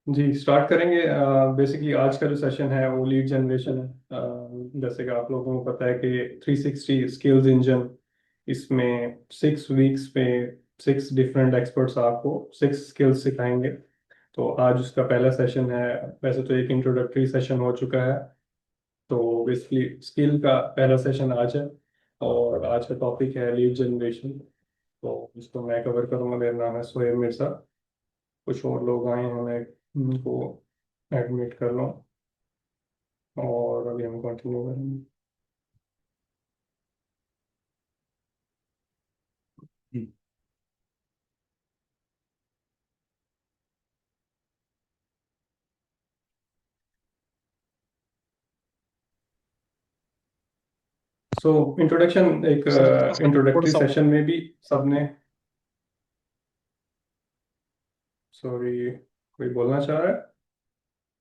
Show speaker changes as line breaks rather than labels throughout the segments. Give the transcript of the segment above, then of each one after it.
जी start करेंगे। Basically आज का जो सेशन है वो लीड जनरेशन है। जैसे कि आप लोगों को पता है कि 360 स्किल्स इंजन, इसमें 6 वीक्स में 6 डिफरेंट एक्सपर्ट्स आपको 6 स्किल्स सिखाएंगे। तो आज उसका पहला सेशन है। वैसे तो एक इंट्रोडक्टरी सेशन हो चुका है। तो बेसिकली स्किल का पहला सेशन आज है और आज का टॉपिक है लीड जनरेशन। तो इसको मैं कवर करूंगा। मेरा नाम है सोहेब मिर्जा। कुछ और लोग आए हैं, मैं उनको एडमिट कर लूँ और अभी हम कंटिन्यू करेंगे। सो इंट्रोडक्शन, एक
सर इसका थोड़ा
इंट्रोडक्टरी
सा
सेशन में भी सबने, सॉरी, कोई बोलना चाह रहा है?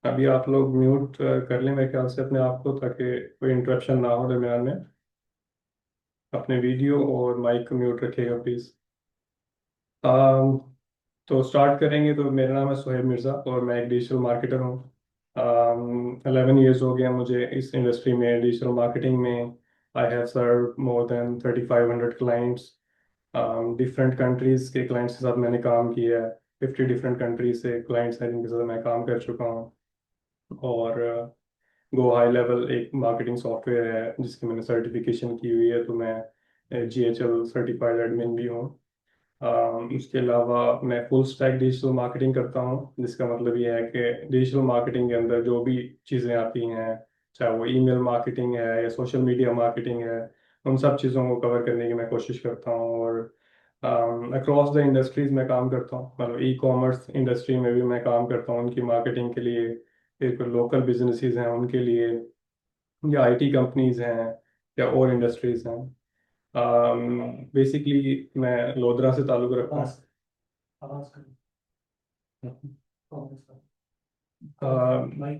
अभी आप लोग म्यूट कर लें मेरे ख्याल से अपने आप को, ताकि कोई इंटरप्शन ना हो दरम्यान में। अपने वीडियो और माइक को म्यूट रखिएगा प्लीज। तो स्टार्ट करेंगे। तो मेरा नाम है सोहेब मिर्ज़ा और मैं एक डिजिटल मार्केटर हूँ। 11 ईयर्स हो गया मुझे इस इंडस्ट्री में, डिजिटल मार्केटिंग में। I have serve more than 3500 clients. Different countries के क्लाइंट्स के साथ मैंने काम किया है। 50 डिफरेंट कंट्रीज से क्लाइंट्स हैं जिनके साथ मैं काम कर चुका हूँ। और गो हाई लेवल एक मार्केटिंग सॉफ्टवेयर है जिसकी मैंने सर्टिफिकेशन की हुई है। तो मैं GHL सर्टिफाइड एडमिन भी हूँ। इसके अलावा मैं फुल स्टैक डिजिटल मार्केटिंग करता हूँ, जिसका मतलब ये है कि डिजिटल मार्केटिंग के अंदर जो भी चीज़ें आती हैं, चाहे वो ईमेल मार्केटिंग है या सोशल मीडिया मार्केटिंग है, उन सब चीज़ों को कवर करने की मैं कोशिश करता हूँ। और अक्रॉस द इंडस्ट्रीज में काम करता हूँ। मतलब ई कॉमर्स इंडस्ट्री में भी मैं काम करता हूँ उनकी मार्केटिंग के लिए, फिर कोई लोकल बिजनेसेस हैं उनके लिए, या IT कंपनीज हैं, या और इंडस्ट्रीज हैं। बेसिकली मैं लोधरा से ताल्लुक़ रखता हूँ।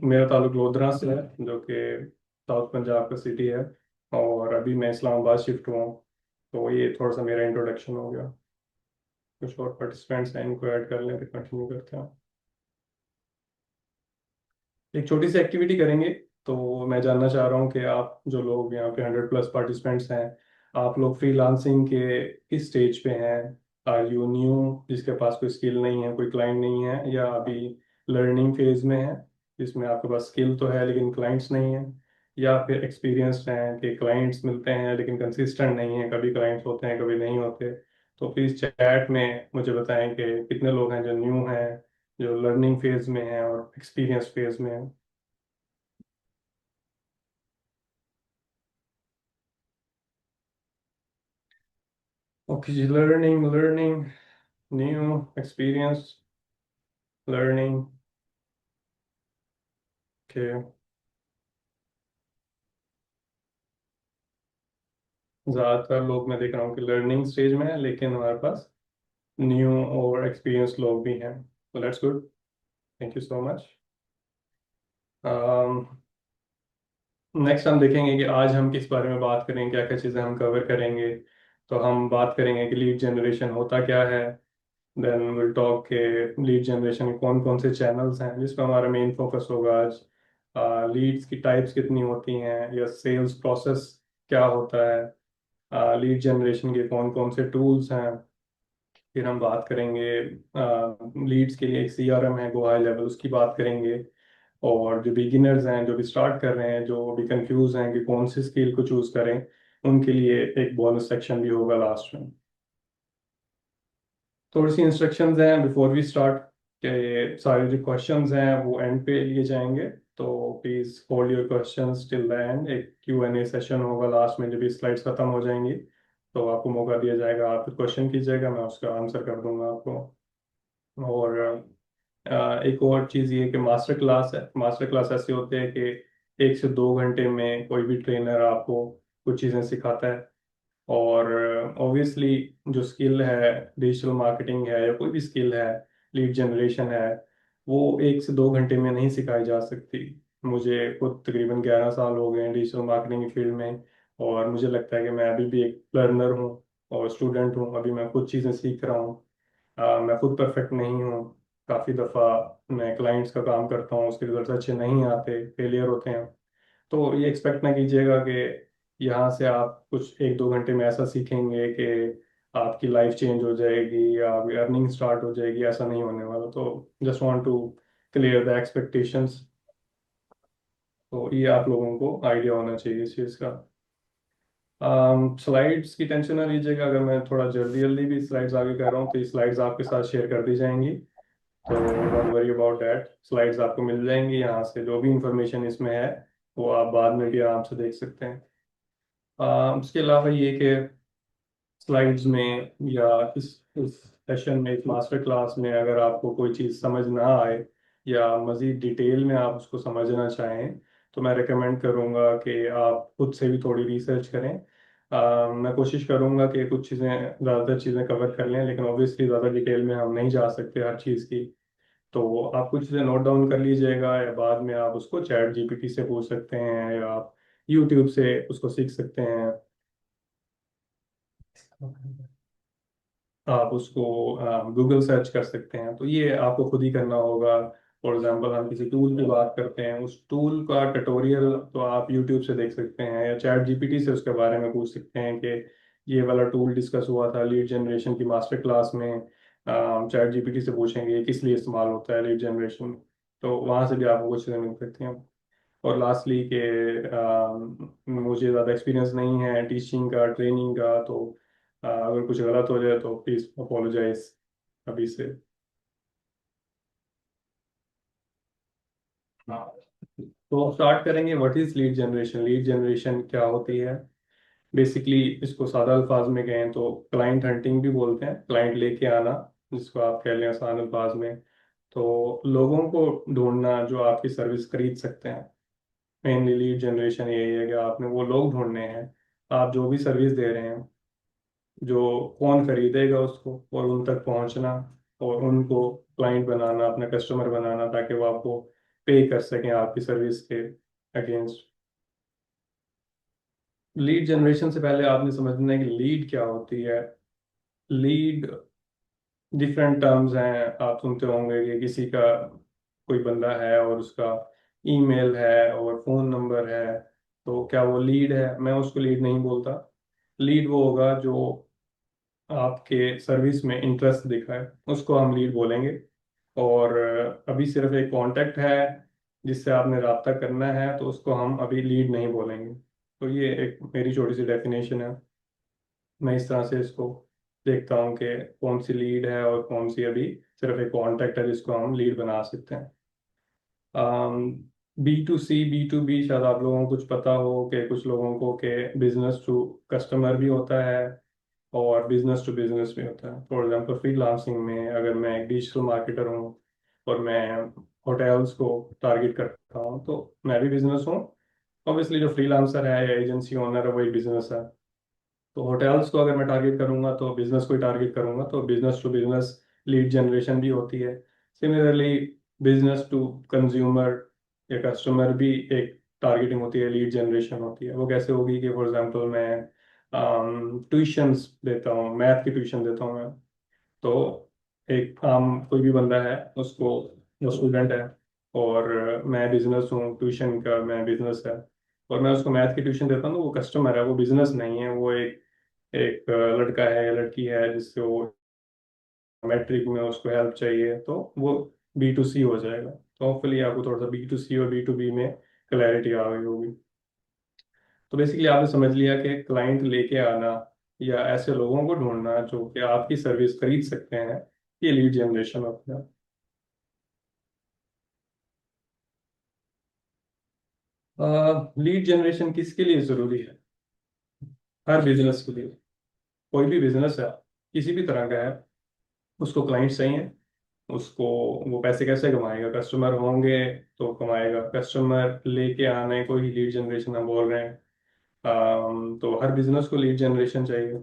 मेरा ताल्लुक लोधरा से है, जो कि साउथ पंजाब का सिटी है। और अभी मैं इस्लामाबाद शिफ्ट हुआ हूँ। तो ये थोड़ा सा मेरा इंट्रोडक्शन हो गया। कुछ और पार्टिसिपेंट्स हैं, इनको ऐड कर लें तो कंटिन्यू करते हैं। एक छोटी सी एक्टिविटी करेंगे। तो मैं जानना चाह रहा हूँ कि आप जो लोग यहाँ पे 100+ पार्टिसिपेंट्स हैं, आप लोग फ्रीलांसिंग के किस स्टेज पे हैं? आर यू न्यू, जिसके पास कोई स्किल नहीं है, कोई क्लाइंट नहीं है, या अभी लर्निंग फेज में है जिसमें आपके पास स्किल तो है लेकिन क्लाइंट्स नहीं है, या फिर एक्सपीरियंस्ड हैं कि क्लाइंट्स मिलते हैं लेकिन कंसिस्टेंट नहीं है, कभी क्लाइंट्स होते हैं कभी नहीं होते? तो प्लीज़ चैट में मुझे बताएं कि कितने लोग हैं जो न्यू हैं, जो लर्निंग फेज में हैं और एक्सपीरियंस फेज में हैं। ओके जी, learning learning, new, experience, learning. Okay. ज़्यादातर लोग मैं देख रहा हूँ कि लर्निंग स्टेज में है, लेकिन हमारे पास न्यू और एक्सपीरियंस लोग भी हैं। तो let's good. Thank you so much. Next हम देखेंगे कि आज हम किस बारे में बात करेंगे, क्या क्या चीज़ें हम कवर करेंगे। तो हम बात करेंगे कि लीड जनरेशन होता क्या है। देन विल टॉक के लीड जनरेशन के कौन कौन से चैनल्स हैं जिस पर हमारा मेन फोकस होगा आज। लीड्स की टाइप्स कितनी होती हैं, या सेल्स प्रोसेस क्या होता है, लीड जनरेशन के कौन कौन से टूल्स हैं। फिर हम बात करेंगे लीड्स के लिए एक CRM है गो हाई लेवल, उसकी बात करेंगे। और जो बिगिनर्स हैं, जो भी स्टार्ट कर रहे हैं, जो भी कंफ्यूज हैं कि कौन सी स्किल को चूज करें, उनके लिए एक बोनस सेक्शन भी होगा लास्ट में। थोड़ी सी इंस्ट्रक्शंस हैं बिफोर वी स्टार्ट, के सारे जो क्वेश्चंस हैं वो एंड पे लिए जाएंगे। तो please hold your questions till the end. एक Q&A सेशन होगा लास्ट में, जब भी स्लाइड्स खत्म हो जाएंगी तो आपको मौका दिया जाएगा, आप क्वेश्चन कीजिएगा, मैं उसका आंसर कर दूंगा आपको। और एक और चीज़ ये कि मास्टर क्लास है। मास्टर क्लास ऐसे होते हैं कि 1 से 2 घंटे में कोई भी ट्रेनर आपको कुछ चीज़ें सिखाता है। और ऑब्वियसली जो स्किल है, डिजिटल मार्केटिंग है या कोई भी स्किल है, लीड जनरेशन है, वो 1 से 2 घंटे में नहीं सिखाई जा सकती। मुझे खुद तकरीबन 11 साल हो गए हैं डिजिटल मार्केटिंग की फील्ड में। और मुझे लगता है कि मैं अभी भी एक लर्नर हूँ और स्टूडेंट हूँ। अभी मैं खुद चीज़ें सीख रहा हूँ। मैं खुद परफेक्ट नहीं हूँ। काफ़ी दफ़ा मैं क्लाइंट्स का काम करता हूँ, उसके रिजल्ट अच्छे नहीं आते, फेलियर होते हैं। तो ये एक्सपेक्ट ना कीजिएगा कि यहाँ से आप कुछ एक दो घंटे में ऐसा सीखेंगे कि आपकी लाइफ चेंज हो जाएगी या आपकी अर्निंग स्टार्ट हो जाएगी। ऐसा नहीं होने वाला। तो just want to clear the expectations. तो ये आप लोगों को आइडिया होना चाहिए इस चीज़ का। स्लाइड्स की टेंशन ना लीजिएगा, अगर मैं थोड़ा जल्दी जल्दी भी स्लाइड्स आगे कर रहा हूँ तो ये स्लाइड्स आपके साथ शेयर कर दी जाएंगी। तो don't worry about that, slides आपको मिल जाएंगी यहाँ से। जो भी इंफॉर्मेशन इसमें है वो आप बाद में भी आराम से देख सकते हैं। उसके अलावा ये कि स्लाइड्स में या इस सेशन में, इस मास्टर क्लास में अगर आपको कोई चीज़ समझ ना आए या मज़ीद डिटेल में आप उसको समझना चाहें तो मैं रेकमेंड करूँगा कि आप खुद से भी थोड़ी रिसर्च करें। मैं कोशिश करूँगा कि कुछ चीज़ें, ज़्यादातर चीज़ें कवर कर लें, लेकिन ऑब्वियसली ज़्यादा डिटेल में हम नहीं जा सकते हर चीज़ की। तो आप कुछ चीज़ें नोट डाउन कर लीजिएगा या बाद में आप उसको चैट जीपीटी से पूछ सकते हैं या आप यूट्यूब से उसको सीख सकते हैं। आप उसको गूगल सर्च कर सकते हैं। तो ये आपको खुद ही करना होगा। फॉर एग्जांपल हम किसी टूल की बात करते हैं, उस टूल का ट्यूटोरियल तो आप यूट्यूब से देख सकते हैं या चैट जीपीटी से उसके बारे में पूछ सकते हैं कि ये वाला टूल डिस्कस हुआ था लीड जनरेशन की मास्टर क्लास में। चैट जीपीटी से पूछेंगे ये किस लिए इस्तेमाल होता है लीड जनरेशन में। तो वहाँ से भी आपको कुछ चीज़ें मिल सकती हैं। और लास्टली के मुझे ज़्यादा एक्सपीरियंस नहीं है टीचिंग का, ट्रेनिंग का। तो अगर कुछ गलत हो जाए तो प्लीज़ अपोलोजाइज अभी से। हाँ, तो स्टार्ट करेंगे। What is lead generation? Lead generation क्या होती है? बेसिकली इसको सादा अल्फाज में कहें तो क्लाइंट हंटिंग भी बोलते हैं, क्लाइंट लेके आना, जिसको आप कह लें आसान अल्फाज में। तो लोगों को ढूंढना जो आपकी सर्विस खरीद सकते हैं। मेनली लीड जनरेशन यही है कि आपने वो लोग ढूंढने हैं, आप जो भी सर्विस दे रहे हैं, जो कौन खरीदेगा उसको, और उन तक पहुंचना और उनको क्लाइंट बनाना, अपना कस्टमर बनाना, ताकि वो आपको पे कर सकें आपकी सर्विस के अगेंस्ट। लीड जनरेशन से पहले आपने समझना है कि लीड क्या होती है। लीड डिफरेंट टर्म्स हैं, आप सुनते होंगे कि किसी का कोई बंदा है और उसका ईमेल है और फोन नंबर है, तो क्या वो लीड है? मैं उसको लीड नहीं बोलता। लीड वो होगा जो आपके सर्विस में इंटरेस्ट दिखाए, उसको हम लीड बोलेंगे। और अभी सिर्फ एक कांटेक्ट है जिससे आपने राब्ता करना है, तो उसको हम अभी लीड नहीं बोलेंगे। तो ये एक मेरी छोटी सी डेफिनेशन है। मैं इस तरह से इसको देखता हूँ कि कौन सी लीड है और कौन सी अभी सिर्फ एक कांटेक्ट है जिसको हम लीड बना सकते हैं। B2C B2B शायद आप लोगों को कुछ पता हो कि कुछ लोगों को के बिजनेस टू कस्टमर भी होता है और बिजनेस टू बिजनेस भी होता है। फॉर एग्जांपल फ्रीलांसिंग में अगर मैं एक डिजिटल मार्केटर हूँ और मैं होटल्स को टारगेट करता हूँ तो मैं भी बिजनेस हूँ। ऑब्वियसली जो फ्रीलांसर है या एजेंसी ओनर है वही बिजनेस है। तो होटल्स को अगर मैं टारगेट करूंगा तो बिजनेस को ही टारगेट करूंगा, तो business to business lead generation भी होती है। सिमिलरली बिजनेस टू कंज्यूमर या कस्टमर भी एक टारगेटिंग होती है, लीड जनरेशन होती है। वो कैसे होगी कि फॉर एग्जांपल मैं ट्यूशंस देता हूँ, मैथ की ट्यूशन देता हूँ मैं। तो एक आम कोई भी बंदा है, उसको, वो स्टूडेंट है और मैं बिजनेस हूँ, ट्यूशन का मैं बिजनेस है, और मैं उसको मैथ की ट्यूशन देता हूँ, तो वो कस्टमर है, वो बिजनेस नहीं है। वो एक एक लड़का है या लड़की है जिससे वो मैट्रिक में उसको हेल्प चाहिए, तो वो B2C हो जाएगा। तो होपफुली आपको थोड़ा सा B2C और B2B में क्लैरिटी आ गई होगी। तो बेसिकली आपने समझ लिया कि क्लाइंट लेके आना या ऐसे लोगों को ढूंढना जो कि आपकी सर्विस खरीद सकते हैं, ये लीड जनरेशन होता है। लीड जनरेशन किसके लिए जरूरी है? हर बिजनेस के लिए। कोई भी बिजनेस है, किसी भी तरह का है, उसको क्लाइंट चाहिए। उसको, वो पैसे कैसे कमाएगा? कस्टमर होंगे तो कमाएगा। कस्टमर लेके आने को ही लीड जनरेशन हम बोल रहे हैं। तो हर बिजनेस को लीड जनरेशन चाहिए।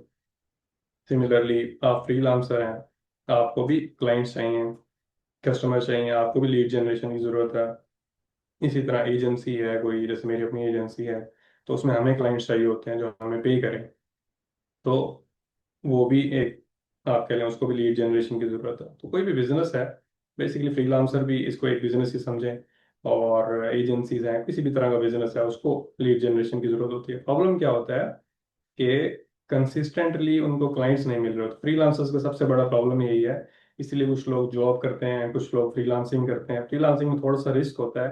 सिमिलरली आप फ्रीलांसर हैं, आपको भी क्लाइंट्स चाहिए, कस्टमर चाहिए, आपको भी लीड जनरेशन की जरूरत है। इसी तरह एजेंसी है कोई, जैसे मेरी अपनी एजेंसी है, तो उसमें हमें क्लाइंट्स चाहिए होते हैं जो हमें पे करें। तो वो भी एक, आप कह लें उसको भी लीड जनरेशन की जरूरत है। तो कोई भी बिजनेस है, बेसिकली फ्रीलांसर भी इसको एक बिजनेस ही समझें, और एजेंसीज हैं, किसी भी तरह का बिजनेस है, उसको लीड जनरेशन की जरूरत होती है। प्रॉब्लम क्या होता है कि कंसिस्टेंटली उनको क्लाइंट्स नहीं मिल रहे होते। फ्रीलांसर्स का सबसे बड़ा प्रॉब्लम यही है। इसीलिए कुछ लोग जॉब करते हैं, कुछ लोग फ्रीलांसिंग करते हैं। फ्रीलांसिंग में थोड़ा सा रिस्क होता है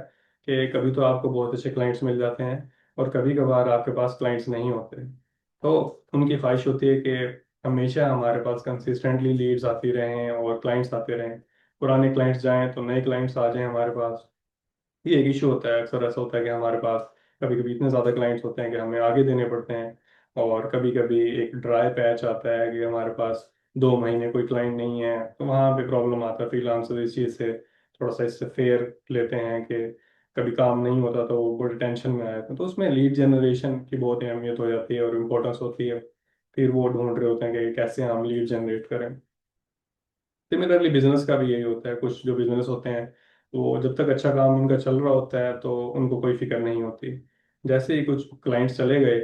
कि कभी तो आपको बहुत अच्छे क्लाइंट्स मिल जाते हैं, और कभी कभार आपके पास क्लाइंट्स नहीं होते। तो उनकी ख्वाहिश होती है कि हमेशा हमारे पास कंसिस्टेंटली लीड्स आती रहें और क्लाइंट्स आते रहें। पुराने क्लाइंट्स जाएं तो नए क्लाइंट्स आ जाएं हमारे पास। ये एक इशू होता है। अक्सर ऐसा होता है कि हमारे पास कभी कभी इतने ज़्यादा क्लाइंट्स होते हैं कि हमें आगे देने पड़ते हैं, और कभी कभी एक ड्राई पैच आता है कि हमारे पास 2 महीने कोई क्लाइंट नहीं है, तो वहाँ पे प्रॉब्लम आता है। फ्रीलांसर इस चीज़ से थोड़ा सा इससे फेयर लेते हैं कि कभी काम नहीं होता तो वो बड़े टेंशन में आए थे। तो उसमें लीड जनरेशन की बहुत अहमियत हो जाती है और इम्पोर्टेंस होती है। फिर वो ढूंढ रहे होते हैं कि कैसे हम लीड जनरेट करें। सिमिलरली बिजनेस का भी यही होता है। कुछ जो बिजनेस होते हैं, वो जब तक अच्छा काम उनका चल रहा होता है तो उनको कोई फिक्र नहीं होती। जैसे ही कुछ क्लाइंट्स चले गए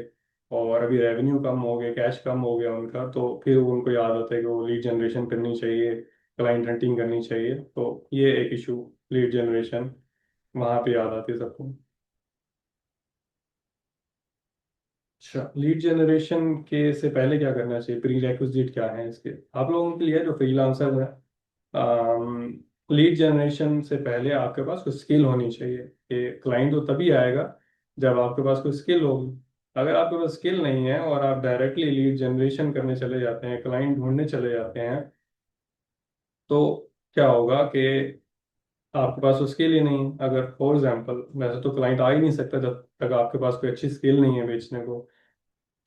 और अभी रेवेन्यू कम हो गया, कैश कम हो गया उनका, तो फिर उनको याद आता है कि वो लीड जनरेशन करनी चाहिए, क्लाइंट हंटिंग करनी चाहिए। तो ये एक इशू, लीड जनरेशन, वहाँ पे याद आती है सबको। अच्छा, लीड जनरेशन के से पहले क्या करना चाहिए? प्री रेक्विजिट क्या है इसके आप लोगों के लिए जो फ्रीलांसर है? लीड जनरेशन से पहले आपके पास कोई स्किल होनी चाहिए। कि क्लाइंट तो तभी आएगा जब आपके पास कोई स्किल होगी। अगर आपके पास स्किल नहीं है और आप डायरेक्टली लीड जनरेशन करने चले जाते हैं, क्लाइंट ढूंढने चले जाते हैं, तो क्या होगा कि आपके पास तो स्किल ही नहीं। अगर फॉर एग्जाम्पल, वैसे तो क्लाइंट आ ही नहीं सकता जब तक आपके पास कोई अच्छी स्किल नहीं है बेचने को।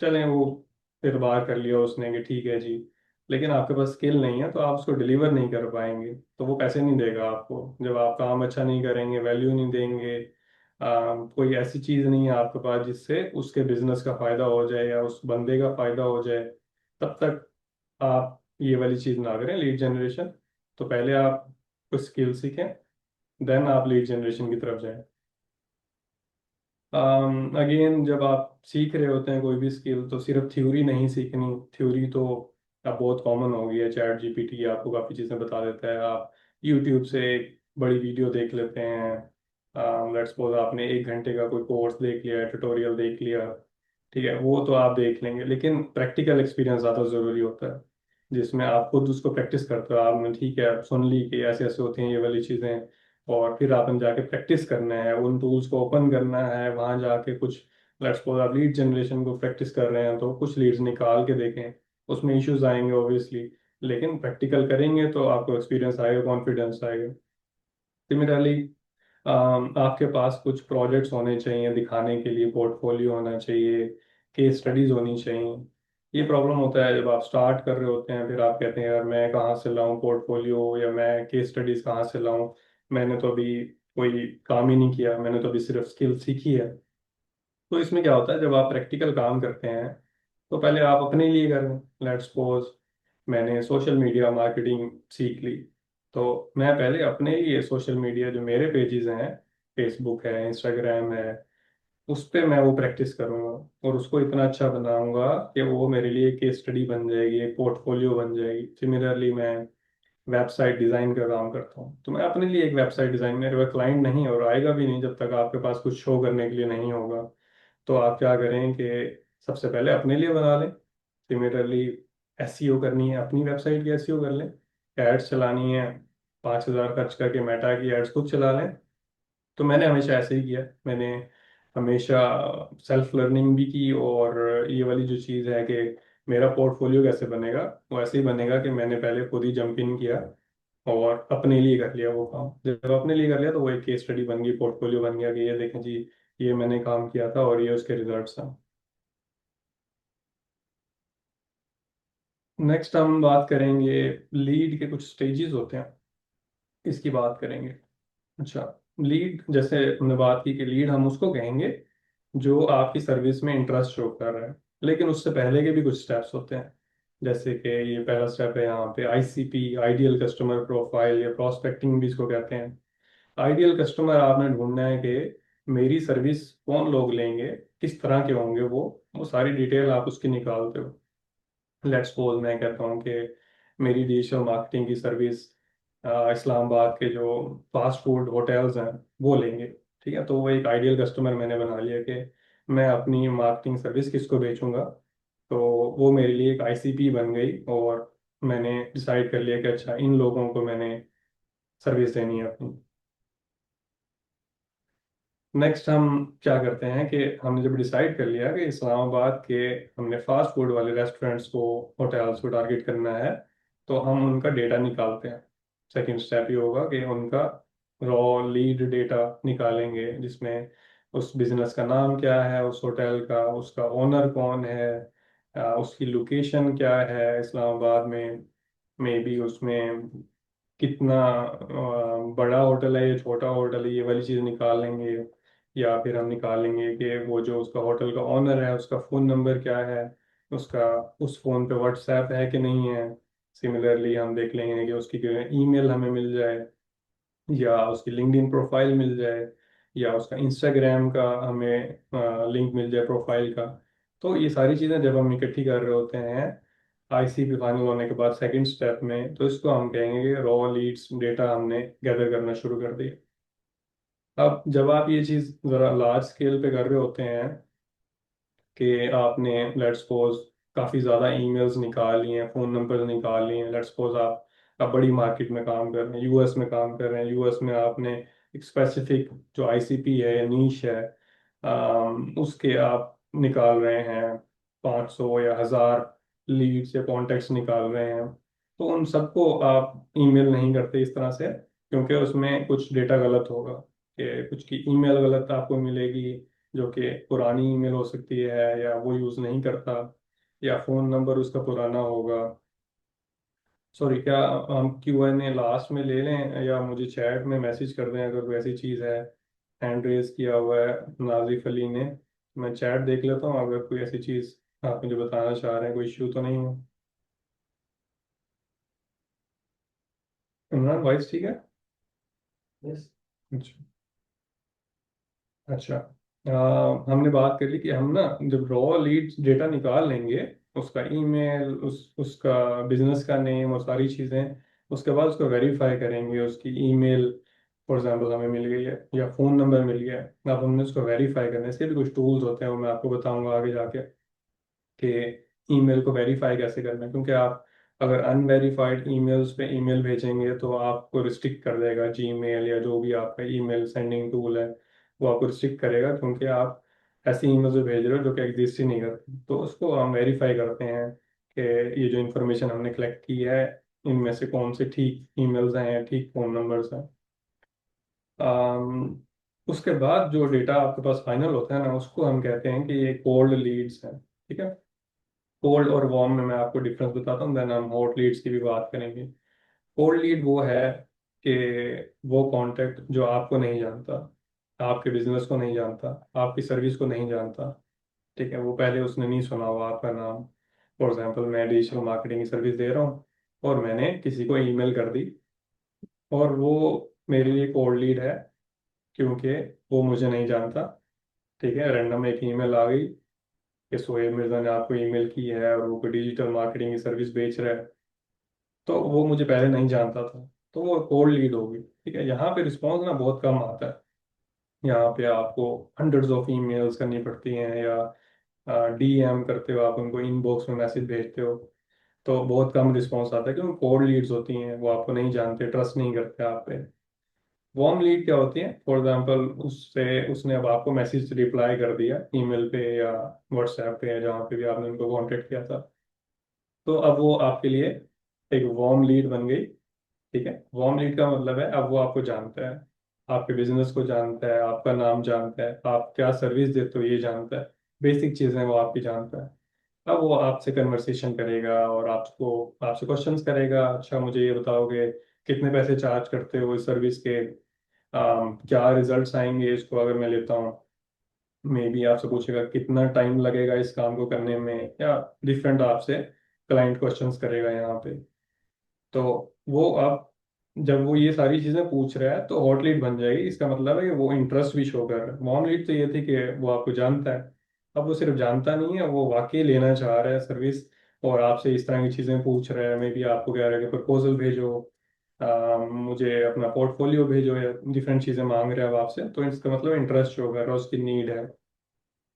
चलें, वो फिर बार कर लिया उसने कि ठीक है जी, लेकिन आपके पास स्किल नहीं है तो आप उसको डिलीवर नहीं कर पाएंगे, तो वो पैसे नहीं देगा आपको। जब आप काम अच्छा नहीं करेंगे, वैल्यू नहीं देंगे, कोई ऐसी चीज़ नहीं है आपके पास जिससे उसके बिजनेस का फायदा हो जाए या उस बंदे का फायदा हो जाए, तब तक आप ये वाली चीज़ ना करें, लीड जनरेशन। तो पहले आप कुछ स्किल सीखें, देन आप लीड जनरेशन की तरफ जाएं। अगेन, जब आप सीख रहे होते हैं कोई भी स्किल, तो सिर्फ थ्योरी नहीं सीखनी। थ्योरी तो अब बहुत कॉमन हो गई है, चैट जीपीटी आपको काफ़ी चीज़ें बता देता है। आप यूट्यूब से एक बड़ी वीडियो देख लेते हैं। लेट्स सपोज आपने 1 घंटे का कोई कोर्स देख लिया, ट्यूटोरियल देख लिया, ठीक है, वो तो आप देख लेंगे, लेकिन प्रैक्टिकल एक्सपीरियंस ज़्यादा ज़रूरी होता है, जिसमें आप खुद उसको प्रैक्टिस करते हो। आपने ठीक है सुन ली कि ऐसे ऐसे होती हैं ये वाली चीज़ें, और फिर आपने जाके प्रैक्टिस करना है, उन टूल्स को ओपन करना है, वहां जाके कुछ, लेट्स सपोज आप लीड जनरेशन को प्रैक्टिस कर रहे हैं तो कुछ लीड्स निकाल के देखें। उसमें इश्यूज आएंगे ऑब्वियसली, लेकिन प्रैक्टिकल करेंगे तो आपको एक्सपीरियंस आएगा, कॉन्फिडेंस आएगा। सिमिलरली आपके पास कुछ प्रोजेक्ट्स होने चाहिए दिखाने के लिए, पोर्टफोलियो होना चाहिए, केस स्टडीज होनी चाहिए। ये प्रॉब्लम होता है जब आप स्टार्ट कर रहे होते हैं, फिर आप कहते हैं यार मैं कहाँ से लाऊं पोर्टफोलियो, या मैं केस स्टडीज कहाँ से लाऊं, मैंने तो अभी कोई काम ही नहीं किया, मैंने तो अभी सिर्फ स्किल सीखी है। तो इसमें क्या होता है, जब आप प्रैक्टिकल काम करते हैं तो पहले आप अपने लिए करें। लेट्स सपोज मैंने सोशल मीडिया मार्केटिंग सीख ली, तो मैं पहले अपने लिए सोशल मीडिया जो मेरे पेजेस हैं, फेसबुक है, इंस्टाग्राम है, उस पे मैं वो प्रैक्टिस करूंगा, और उसको इतना अच्छा बनाऊंगा कि वो मेरे लिए केस स्टडी बन जाएगी, एक पोर्टफोलियो बन जाएगी। सिमिलरली मैं वेबसाइट डिज़ाइन का काम करता हूँ, तो मैं अपने लिए एक वेबसाइट डिज़ाइन, मेरे पास क्लाइंट नहीं है और आएगा भी नहीं जब तक आपके पास कुछ शो करने के लिए नहीं होगा। तो आप क्या करें कि सबसे पहले अपने लिए बना लें। सिमिलरली एसईओ करनी है, अपनी वेबसाइट की एसईओ कर लें। एड्स चलानी है, 5,000 खर्च करके मेटा की एड्स खुद चला लें। तो मैंने हमेशा ऐसे ही किया। मैंने हमेशा सेल्फ लर्निंग भी की, और ये वाली जो चीज़ है कि मेरा पोर्टफोलियो कैसे बनेगा, वो ऐसे ही बनेगा कि मैंने पहले खुद ही जंप इन किया और अपने लिए कर लिया वो काम। जब अपने लिए कर लिया तो वो एक केस स्टडी बन गई, पोर्टफोलियो बन गया कि ये देखें जी, ये मैंने काम किया था और ये उसके रिजल्ट्स हैं। नेक्स्ट हम बात करेंगे, लीड के कुछ स्टेजेस होते हैं, इसकी बात करेंगे। अच्छा, लीड जैसे हमने बात की कि लीड हम उसको कहेंगे जो आपकी सर्विस में इंटरेस्ट शो कर रहा है, लेकिन उससे पहले के भी कुछ स्टेप्स होते हैं। जैसे कि ये पहला स्टेप है यहाँ पे आईसीपी, आइडियल कस्टमर प्रोफाइल, या प्रोस्पेक्टिंग भी इसको कहते हैं। आइडियल कस्टमर आपने ढूंढना है कि मेरी सर्विस कौन लोग लेंगे, किस तरह के होंगे वो सारी डिटेल आप उसकी निकालते हो। लेट्स सपोज मैं कहता हूँ कि मेरी डिजिटल मार्केटिंग की सर्विस इस्लामाबाद के जो फास्ट फूड होटल्स हैं वो लेंगे। ठीक है, तो वो एक आइडियल कस्टमर मैंने बना लिया कि मैं अपनी मार्केटिंग सर्विस किसको बेचूंगा। तो वो मेरे लिए एक आईसीपी बन गई, और मैंने डिसाइड कर लिया कि अच्छा इन लोगों को मैंने सर्विस देनी है अपनी। नेक्स्ट हम क्या करते हैं कि हमने जब डिसाइड कर लिया कि इस्लामाबाद के हमने फास्ट फूड वाले रेस्टोरेंट्स को, होटल्स को टारगेट करना है, तो हम उनका डेटा निकालते हैं। सेकंड स्टेप ये होगा कि उनका रॉ लीड डेटा निकालेंगे, जिसमें उस बिजनेस का नाम क्या है, उस होटल का, उसका ओनर कौन है, उसकी लोकेशन क्या है इस्लामाबाद में, मे बी उसमें कितना बड़ा होटल है या छोटा होटल है, ये वाली चीज़ निकालेंगे। या फिर हम निकालेंगे कि वो जो उसका होटल का ओनर है उसका फ़ोन नंबर क्या है, उसका उस फ़ोन पे व्हाट्सएप है कि नहीं है। सिमिलरली हम देख लेंगे कि उसकी ईमेल हमें मिल जाए, या उसकी लिंक्डइन प्रोफाइल मिल जाए, या उसका इंस्टाग्राम का हमें लिंक मिल जाए प्रोफाइल का। तो ये सारी चीज़ें जब हम इकट्ठी कर रहे होते हैं आईसीपी फाइनल होने के बाद सेकंड स्टेप में, तो इसको हम कहेंगे कि रॉ लीड्स डेटा हमने गैदर करना शुरू कर दिया। अब जब आप ये चीज़ ज़रा लार्ज स्केल पे कर रहे होते हैं कि आपने लेट्स सपोज काफ़ी ज़्यादा ईमेल्स निकाल लिए हैं, फ़ोन नंबर निकाल लिए हैं, लेट्स सपोज आप बड़ी मार्केट में काम कर रहे हैं, यूएस में काम कर रहे हैं, यूएस में आपने एक स्पेसिफिक जो आईसीपी है या नीश है, उसके आप निकाल रहे हैं 500 या 1000 लीड्स या कॉन्टेक्ट्स निकाल रहे हैं। तो उन सबको आप ईमेल नहीं करते इस तरह से, क्योंकि उसमें कुछ डेटा गलत होगा, कि कुछ की ईमेल गलत आपको मिलेगी, जो कि पुरानी ईमेल हो सकती है या वो यूज़ नहीं करता, या फ़ोन नंबर उसका पुराना होगा। सॉरी, क्या हम Q&A लास्ट में ले लें, या मुझे चैट में मैसेज कर दें अगर कोई ऐसी चीज़ है। हैंड रेज किया हुआ है नाजिफ अली ने, मैं चैट देख लेता हूँ अगर कोई ऐसी चीज़ आप मुझे बताना चाह रहे हैं, कोई इश्यू तो नहीं है। इमरान वॉइस ठीक है? यस। अच्छा। अच्छा। हमने बात कर ली कि हम ना जब रॉ लीड डेटा निकाल लेंगे, उसका ईमेल, उसका बिजनेस का नेम और सारी चीज़ें, उसके बाद उसको वेरीफाई करेंगे। उसकी ईमेल फॉर एग्जांपल हमें मिल गई है या फ़ोन नंबर मिल गया है, अब हमने उसको वेरीफाई करना है। इसके भी कुछ टूल्स होते हैं, वो मैं आपको बताऊंगा आगे जाके कि ईमेल को वेरीफाई कैसे करना है। क्योंकि आप अगर अनवेरीफाइड ईमेल्स पे ईमेल भेजेंगे तो आपको रिस्ट्रिक्ट कर देगा जीमेल, या जो भी आपका ईमेल सेंडिंग टूल है वो आपको रिस्ट्रिक्ट करेगा, क्योंकि आप ऐसी ईमेल्स भेज रहे हो जो कि एग्जिस्ट ही नहीं करती। तो उसको हम वेरीफाई करते हैं कि ये जो इन्फॉर्मेशन हमने कलेक्ट की है इनमें से कौन से ठीक ईमेल्स हैं, ठीक फ़ोन नंबर्स हैं। उसके बाद जो डेटा आपके पास फाइनल होता है ना, उसको हम कहते हैं कि ये कोल्ड लीड्स हैं। ठीक है, कोल्ड और वार्म में मैं आपको डिफरेंस बताता हूँ, देन हम हॉट लीड्स की भी बात करेंगे। कोल्ड लीड वो है कि वो कांटेक्ट जो आपको नहीं जानता, आपके बिजनेस को नहीं जानता, आपकी सर्विस को नहीं जानता। ठीक है, वो पहले उसने नहीं सुना हुआ आपका नाम। फॉर एग्जांपल मैं डिजिटल मार्केटिंग की सर्विस दे रहा हूँ, और मैंने किसी को ईमेल कर दी, और वो मेरे लिए कोल्ड लीड है, क्योंकि वो मुझे नहीं जानता। ठीक है, रैंडम एक ईमेल आ गई कि सोहेब मिर्जा ने आपको ईमेल की है और वो कोई डिजिटल मार्केटिंग की सर्विस बेच रहा है, तो वो मुझे पहले नहीं जानता था, तो वो कोल्ड लीड होगी। ठीक है, यहाँ पे रिस्पॉन्स ना बहुत कम आता है। यहाँ पे आपको हंड्रेड्स ऑफ ईमेल्स करनी पड़ती हैं, या डीएम करते हो आप उनको, इनबॉक्स में मैसेज भेजते हो, तो बहुत कम रिस्पॉन्स आता है, क्योंकि कोल्ड लीड्स होती हैं, वो आपको नहीं जानते, ट्रस्ट नहीं करते आप पे। वार्म लीड क्या होती है? फॉर एग्जांपल उससे उसने अब आपको मैसेज रिप्लाई कर दिया ईमेल पे या व्हाट्सएप पे, या जहाँ पे भी आपने उनको कांटेक्ट किया था, तो अब वो आपके लिए एक वार्म लीड बन गई। ठीक है, वार्म लीड का मतलब है अब वो आपको जानता है, आपके बिजनेस को जानता है, आपका नाम जानता है, आप क्या सर्विस देते हो ये जानता है, बेसिक चीज़ें वो आपकी जानता है। अब वो आपसे कन्वर्सेशन करेगा और आपको आपसे क्वेश्चंस करेगा। अच्छा, मुझे ये बताओगे कितने पैसे चार्ज करते हो इस सर्विस के, क्या रिजल्ट्स आएंगे इसको अगर मैं लेता हूँ। मे बी आपसे पूछेगा कितना टाइम लगेगा इस काम को करने में, या डिफरेंट आपसे क्लाइंट क्वेश्चंस करेगा यहाँ पे। तो वो अब जब वो ये सारी चीजें पूछ रहा है तो हॉट लीड बन जाएगी। इसका मतलब है कि वो इंटरेस्ट भी शो कर रहा है। वार्म लीड तो ये थी कि वो आपको जानता है, अब वो सिर्फ जानता नहीं है, वो वाकई लेना चाह रहा है सर्विस, और आपसे इस तरह की चीजें पूछ रहा है। मे बी आपको कह रहा है कि प्रपोजल भेजो, मुझे अपना पोर्टफोलियो भेजो या डिफरेंट चीज़ें मांग रहे हैं अब आपसे, तो इसका मतलब इंटरेस्ट शो कर रहा है, उसकी नीड है।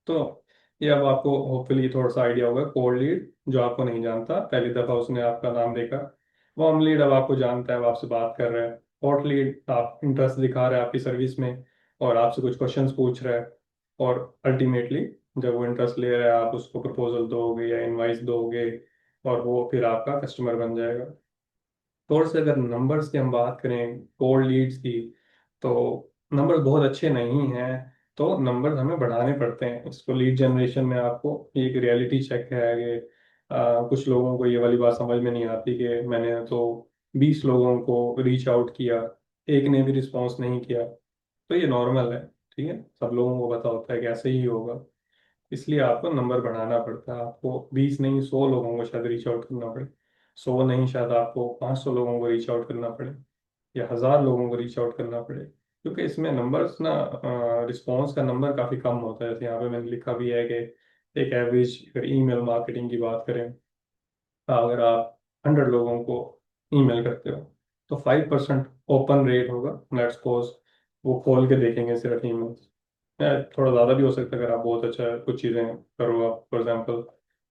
तो ये अब आपको होपफुली थोड़ा सा आइडिया होगा। कोल्ड लीड जो आपको नहीं जानता, पहली दफ़ा उसने आपका नाम देखा। वार्म लीड अब आपको जानता है, वो आपसे बात कर रहा है। हॉट लीड आप इंटरेस्ट दिखा रहे हैं आपकी सर्विस में और आपसे कुछ क्वेश्चंस पूछ रहा है। और अल्टीमेटली जब वो इंटरेस्ट ले रहा है, आप उसको प्रपोजल दोगे या इनवाइस दोगे और वो फिर आपका कस्टमर बन जाएगा। थोड़े से अगर नंबर्स की हम बात करें कोल्ड लीड्स की, तो नंबर्स बहुत अच्छे नहीं हैं। तो नंबर्स हमें बढ़ाने पड़ते हैं। इसको लीड जनरेशन में आपको एक रियलिटी चेक है कि कुछ लोगों को ये वाली बात समझ में नहीं आती कि मैंने तो 20 लोगों को रीच आउट किया, एक ने भी रिस्पॉन्स नहीं किया। तो ये नॉर्मल है, ठीक है, सब लोगों को पता होता है कि ऐसे ही होगा। इसलिए आपको नंबर बढ़ाना पड़ता है। आपको 20 नहीं 100 लोगों को शायद रीच आउट करना पड़े। 100 नहीं, शायद आपको 500 लोगों को रीच आउट करना पड़े या 1000 लोगों को रीच आउट करना पड़े। क्योंकि इसमें नंबर्स ना, रिस्पॉन्स का नंबर काफ़ी कम होता है। जैसे यहाँ पे मैंने लिखा भी है कि एक एवरेज अगर ईमेल मार्केटिंग की बात करें, अगर आप 100 लोगों को ईमेल करते हो तो 5% ओपन रेट होगा। लेट्स सपोज वो खोल के देखेंगे सिर्फ ईमेल्स। थोड़ा ज़्यादा भी हो सकता है अगर आप बहुत अच्छा कुछ चीज़ें करो। आप फॉर एग्जांपल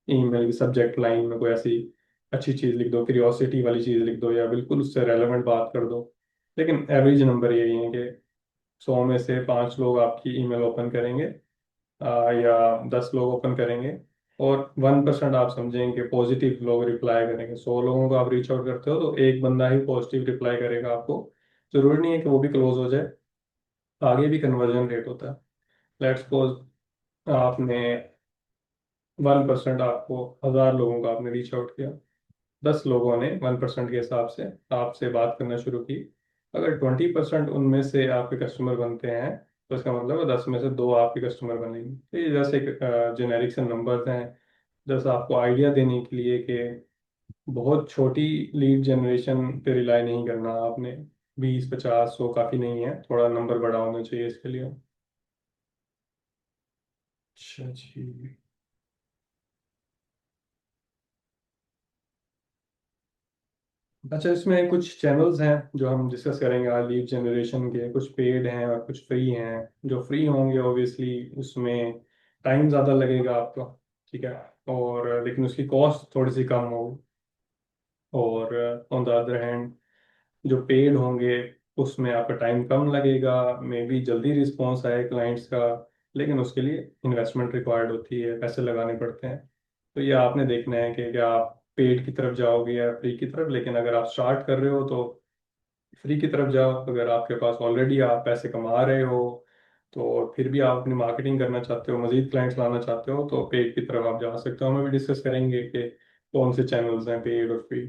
ईमेल की सब्जेक्ट लाइन में कोई ऐसी अच्छी चीज़ लिख दो, क्यूरियोसिटी वाली चीज़ लिख दो या बिल्कुल उससे रेलेवेंट बात कर दो। लेकिन एवरेज नंबर यही है कि 100 में से 5 लोग आपकी ईमेल ओपन करेंगे, या 10 लोग ओपन करेंगे, और 1% आप समझेंगे पॉजिटिव लोग रिप्लाई करेंगे। 100 लोगों को आप रीच आउट करते हो तो एक बंदा ही पॉजिटिव रिप्लाई करेगा आपको। जरूरी नहीं है कि वो भी क्लोज हो जाए, आगे भी कन्वर्जन रेट होता है। लेट्स सपोज आपने 1%, आपको 1000 लोगों का आपने रीच आउट किया, 10 लोगों ने 1% के हिसाब से आपसे बात करना शुरू की। अगर 20% उनमें से आपके कस्टमर बनते हैं तो इसका मतलब है 10 में से 2 आपके कस्टमर बनेंगे। तो ये जैसे जेनेरिक से नंबर्स हैं, जैसे आपको आइडिया देने के लिए कि बहुत छोटी लीड जनरेशन पे रिलाई नहीं करना आपने। 20 50 100 काफ़ी नहीं है, थोड़ा नंबर बड़ा होना चाहिए इसके लिए। अच्छा जी। अच्छा, इसमें कुछ चैनल्स हैं जो हम डिस्कस करेंगे आज लीड जनरेशन के। कुछ पेड हैं और कुछ फ्री हैं। जो फ्री होंगे ऑब्वियसली उसमें टाइम ज़्यादा लगेगा आपका, ठीक है, और लेकिन उसकी कॉस्ट थोड़ी सी कम होगी। और ऑन द अदर हैंड जो पेड होंगे उसमें आपका टाइम कम लगेगा, मे बी जल्दी रिस्पॉन्स आए क्लाइंट्स का, लेकिन उसके लिए इन्वेस्टमेंट रिक्वायर्ड होती है, पैसे लगाने पड़ते हैं। तो ये आपने देखना है कि क्या आप पेड की तरफ जाओगे या फ्री की तरफ। लेकिन अगर आप स्टार्ट कर रहे हो तो फ्री की तरफ जाओ। अगर आपके पास ऑलरेडी आप पैसे कमा रहे हो तो फिर भी आप अपनी मार्केटिंग करना चाहते हो, मजीद क्लाइंट्स लाना चाहते हो, तो पेड की तरफ आप जा सकते हो। हमें भी डिस्कस करेंगे कि कौन से चैनल्स हैं पेड और फ्री।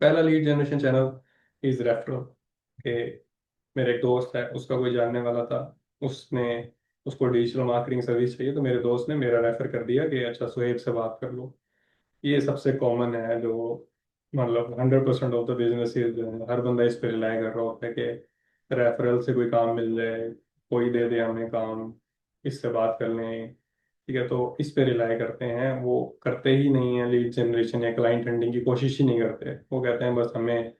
पहला lead generation channel is referral. के मेरे एक दोस्त है, उसका कोई जानने वाला था, उसने उसको डिजिटल मार्केटिंग सर्विस चाहिए तो मेरे दोस्त ने मेरा रेफर कर दिया कि अच्छा सुहेब से बात कर लो। ये सबसे कॉमन है, जो मतलब 100% ऑफ द बिजनेस हर बंदा इस पे रिलाई कर रहा होता है कि रेफरल से कोई काम मिल जाए, कोई दे दे हमें काम, इससे बात कर लें, ठीक है। तो इस पे रिलाई करते हैं। वो करते ही नहीं है लीड जनरेशन या क्लाइंट हंटिंग की कोशिश ही नहीं करते। वो कहते हैं बस हमें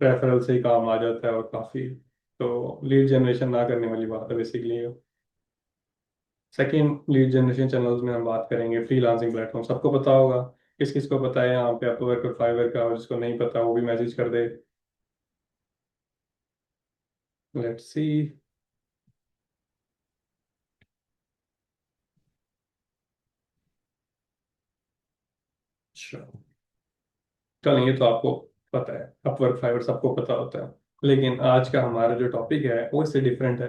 रेफरल से ही काम आ जाता है और काफ़ी। तो लीड जनरेशन ना करने वाली बात है basically. Second lead generation channels में हम बात करेंगे फ्रीलांसिंग प्लेटफॉर्म। सबको पता होगा, किस किस को पता है यहाँ पे अपवर्क और फाइवर का, और जिसको नहीं पता वो भी मैसेज कर दे। Let's see. अच्छा, चलिए, ये तो आपको पता है, अपवर्क फाइवर सबको पता होता है। लेकिन आज का हमारा जो टॉपिक है वो इससे डिफरेंट है।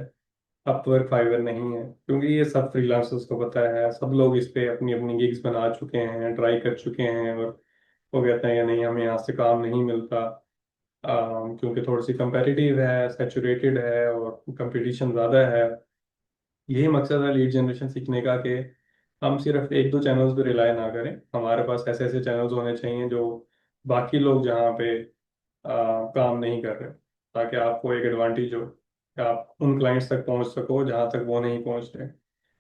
अपवर्क फाइवर नहीं है, क्योंकि ये सब फ्रीलांसर्स को पता है। सब लोग इस पे अपनी अपनी गिग्स बना चुके हैं, ट्राई कर चुके हैं, और वो कहते हैं कि नहीं हमें यहाँ से काम नहीं मिलता। क्योंकि थोड़ी सी कंपेटिटिव है, सैचुरेटेड है और कंपटीशन ज़्यादा है। यही मकसद है लीड जनरेशन सीखने का कि हम सिर्फ एक दो चैनल्स पे रिलाई ना करें। हमारे पास ऐसे ऐसे चैनल्स होने चाहिए जो बाकी लोग जहाँ पे काम नहीं कर रहे, ताकि आपको एक एडवांटेज हो कि आप उन क्लाइंट्स तक पहुँच सको जहाँ तक वो नहीं पहुँच रहे।